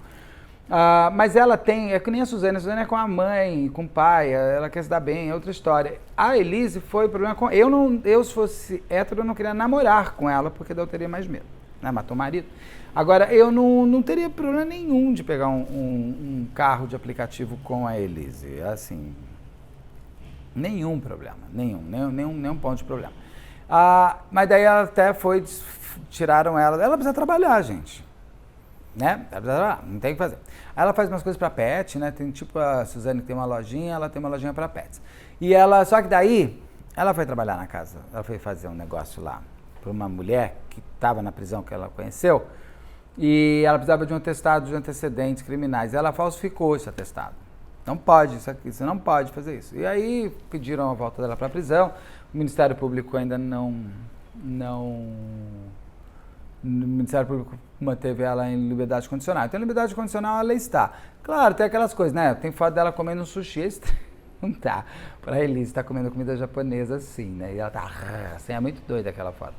Mas ela é que nem a Suzane é com a mãe, com o pai, ela quer se dar bem, é outra história. A Elise foi o problema com... Eu, se fosse hétero, eu não queria namorar com ela, porque daí eu teria mais medo, né? Matou o marido. Agora, eu não teria problema nenhum de pegar um carro de aplicativo com a Elise, assim, nenhum problema, nenhum ponto de problema. Mas daí ela até tiraram ela precisa trabalhar, gente. Né? Não tem o que fazer. Aí ela faz umas coisas para pet, né? Tem tipo a Suzane que tem uma lojinha, ela tem uma lojinha para pets. Só que daí, ela foi trabalhar na casa, ela foi fazer um negócio lá para uma mulher que estava na prisão que ela conheceu, e ela precisava de um atestado de antecedentes criminais. Ela falsificou esse atestado. Não pode, você não pode fazer isso. E aí pediram a volta dela para a prisão. O Ministério Público ainda o Ministério Público manteve ela em liberdade condicional. Então, em liberdade condicional, ela está. Claro, tem aquelas coisas, né? Tem foto dela comendo um sushi, não tá. Para a Elise, tá comendo comida japonesa assim, né? E ela tá assim, é muito doida aquela foto.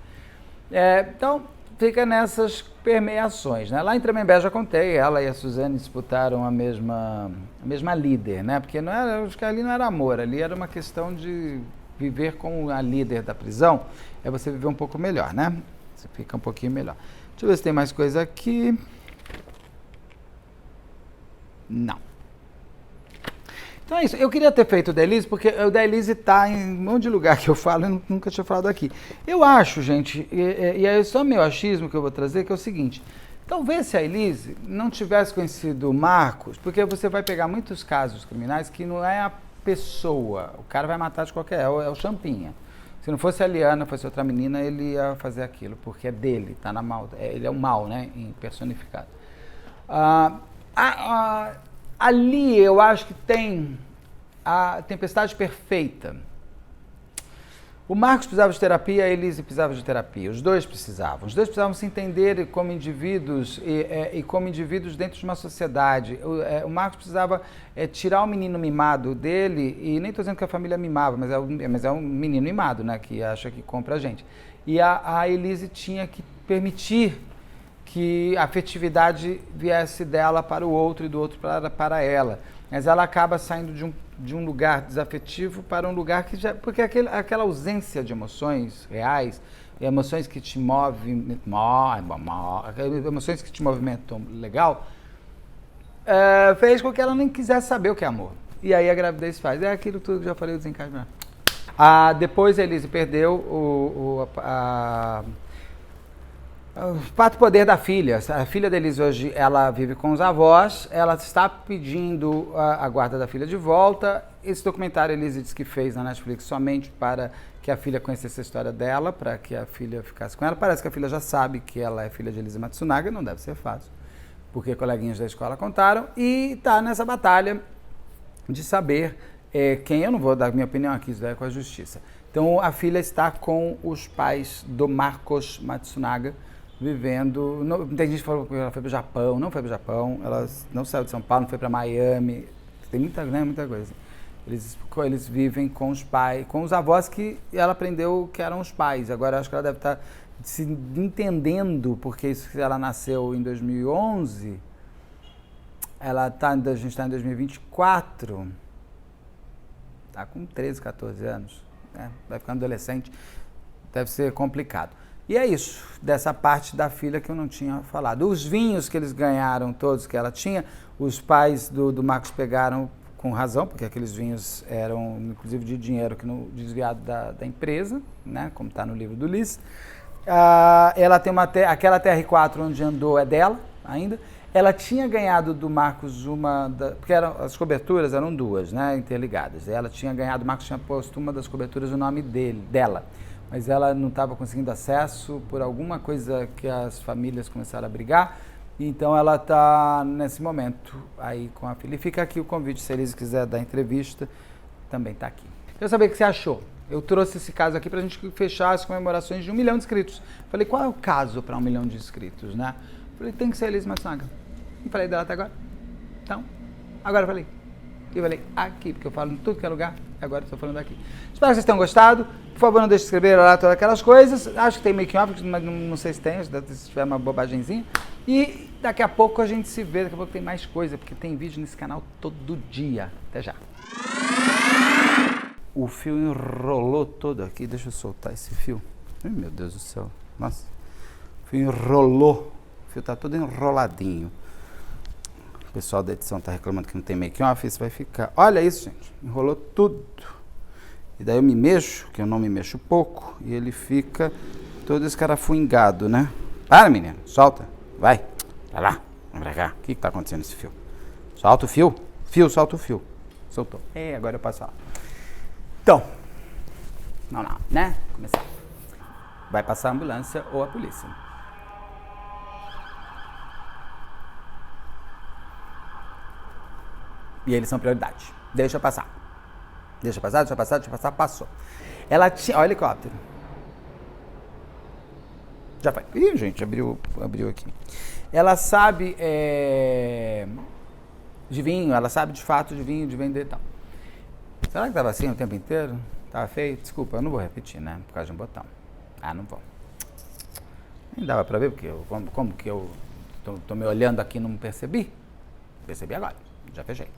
Então, fica nessas permeações, né? Lá em Tremembé, já contei, ela e a Suzane disputaram a mesma líder, né? Porque acho que ali não era amor, ali era uma questão de viver com a líder da prisão, você viver um pouco melhor, né? Você fica um pouquinho melhor. Deixa eu ver se tem mais coisa aqui. Não. Então é isso. Eu queria ter feito o da Elise, porque o da Elise está em um monte de lugar que eu falo, eu nunca tinha falado aqui. Eu acho, gente, e é só meu achismo que eu vou trazer, que é o seguinte. Talvez se a Elise não tivesse conhecido o Marcos, porque você vai pegar muitos casos criminais que não é a pessoa, o cara vai matar de qualquer, é o Champinha. Se não fosse a Liana, fosse outra menina, ele ia fazer aquilo, porque é dele, tá na mal, ele é o mal, né, personificado. Ali eu acho que tem a tempestade perfeita. O Marcos precisava de terapia, a Elise precisava de terapia. Os dois precisavam se entender como indivíduos e como indivíduos dentro de uma sociedade. O Marcos precisava tirar o menino mimado dele, e nem estou dizendo que a família mimava, mas é um menino mimado, né, que acha que compra a gente. E a Elise tinha que permitir que a afetividade viesse dela para o outro e do outro para ela. Mas ela acaba saindo de um lugar desafetivo para um lugar que já... Porque aquela ausência de emoções reais, emoções que te emoções que te movimentam legal, fez com que ela nem quisesse saber o que é amor. E aí a gravidez faz. É aquilo tudo que já falei, o desencaixe. Depois a Elise perdeu o fato poder da filha. A filha da Elise hoje, ela vive com os avós, ela está pedindo a guarda da filha de volta. Esse documentário a Elise disse que fez na Netflix somente para que a filha conhecesse a história dela, para que a filha ficasse com ela. Parece que a filha já sabe que ela é filha de Elise Matsunaga, não deve ser fácil, porque coleguinhas da escola contaram, e está nessa batalha de saber quem. Eu não vou dar minha opinião aqui, isso é com a justiça. Então a filha está com os pais do Marcos Matsunaga, vivendo... Tem gente que falou que ela foi para o Japão, não foi para o Japão, ela não saiu de São Paulo, não foi para Miami, tem muita coisa. Eles vivem com os pais, com os avós que ela aprendeu que eram os pais. Agora acho que ela deve estar se entendendo, porque ela nasceu em 2011, a gente está em 2024, está com 13, 14 anos, né? Vai ficando adolescente, deve ser complicado. E é isso, dessa parte da filha que eu não tinha falado. Os vinhos que eles ganharam, todos que ela tinha, os pais do Marcos pegaram com razão, porque aqueles vinhos eram, inclusive, de dinheiro desviado da empresa, né, como está no livro do Ulisses. Ela tem aquela TR4 onde andou é dela ainda. Ela tinha ganhado do Marcos porque as coberturas eram duas, né, interligadas. Ela tinha ganhado, o Marcos tinha posto uma das coberturas no nome dela. Mas ela não estava conseguindo acesso por alguma coisa que as famílias começaram a brigar. Então ela está nesse momento aí com a filha. E fica aqui o convite, se eles quiserem dar entrevista, também está aqui. Quero saber o que você achou. Eu trouxe esse caso aqui para a gente fechar as comemorações de 1 milhão de inscritos. Falei, qual é o caso para 1 milhão de inscritos, né? Falei, tem que ser a Elise Matsunaga. Não falei dela até agora? Então, agora eu falei. Eu falei aqui, porque eu falo em tudo que é lugar, agora estou falando aqui. Espero que vocês tenham gostado. Por favor, não deixe de se inscrever lá, todas aquelas coisas. Acho que tem making off, mas não sei se tem, se tiver uma bobagemzinha. E daqui a pouco a gente se vê, daqui a pouco tem mais coisa, porque tem vídeo nesse canal todo dia. Até já. O fio enrolou todo aqui, deixa eu soltar esse fio. Ai, meu Deus do céu, nossa. O fio enrolou, o fio está todo enroladinho. O pessoal da edição está reclamando que não tem making off, isso vai ficar. Olha isso, gente, enrolou tudo. E daí eu me mexo, que eu não me mexo pouco, e ele fica todo escarafunhado, né? Para, menino, solta, vai lá, vem pra cá. O que está acontecendo nesse fio? Solta o fio, solta o fio. Soltou. Agora eu passo lá. Então, não, né? Começar. Vai passar a ambulância ou a polícia. E eles são prioridade. Deixa passar, passou. Ela tinha... Olha o helicóptero. Já foi. Ih, gente, abriu aqui. Ela sabe de vinho, ela sabe de fato de vinho, de vender e tal. Será que estava assim o tempo inteiro? Estava feio? Desculpa, eu não vou repetir, né? Por causa de um botão. Não vou. Nem dava para ver, porque como que eu tô me olhando aqui e não percebi? Percebi agora. Já fechei.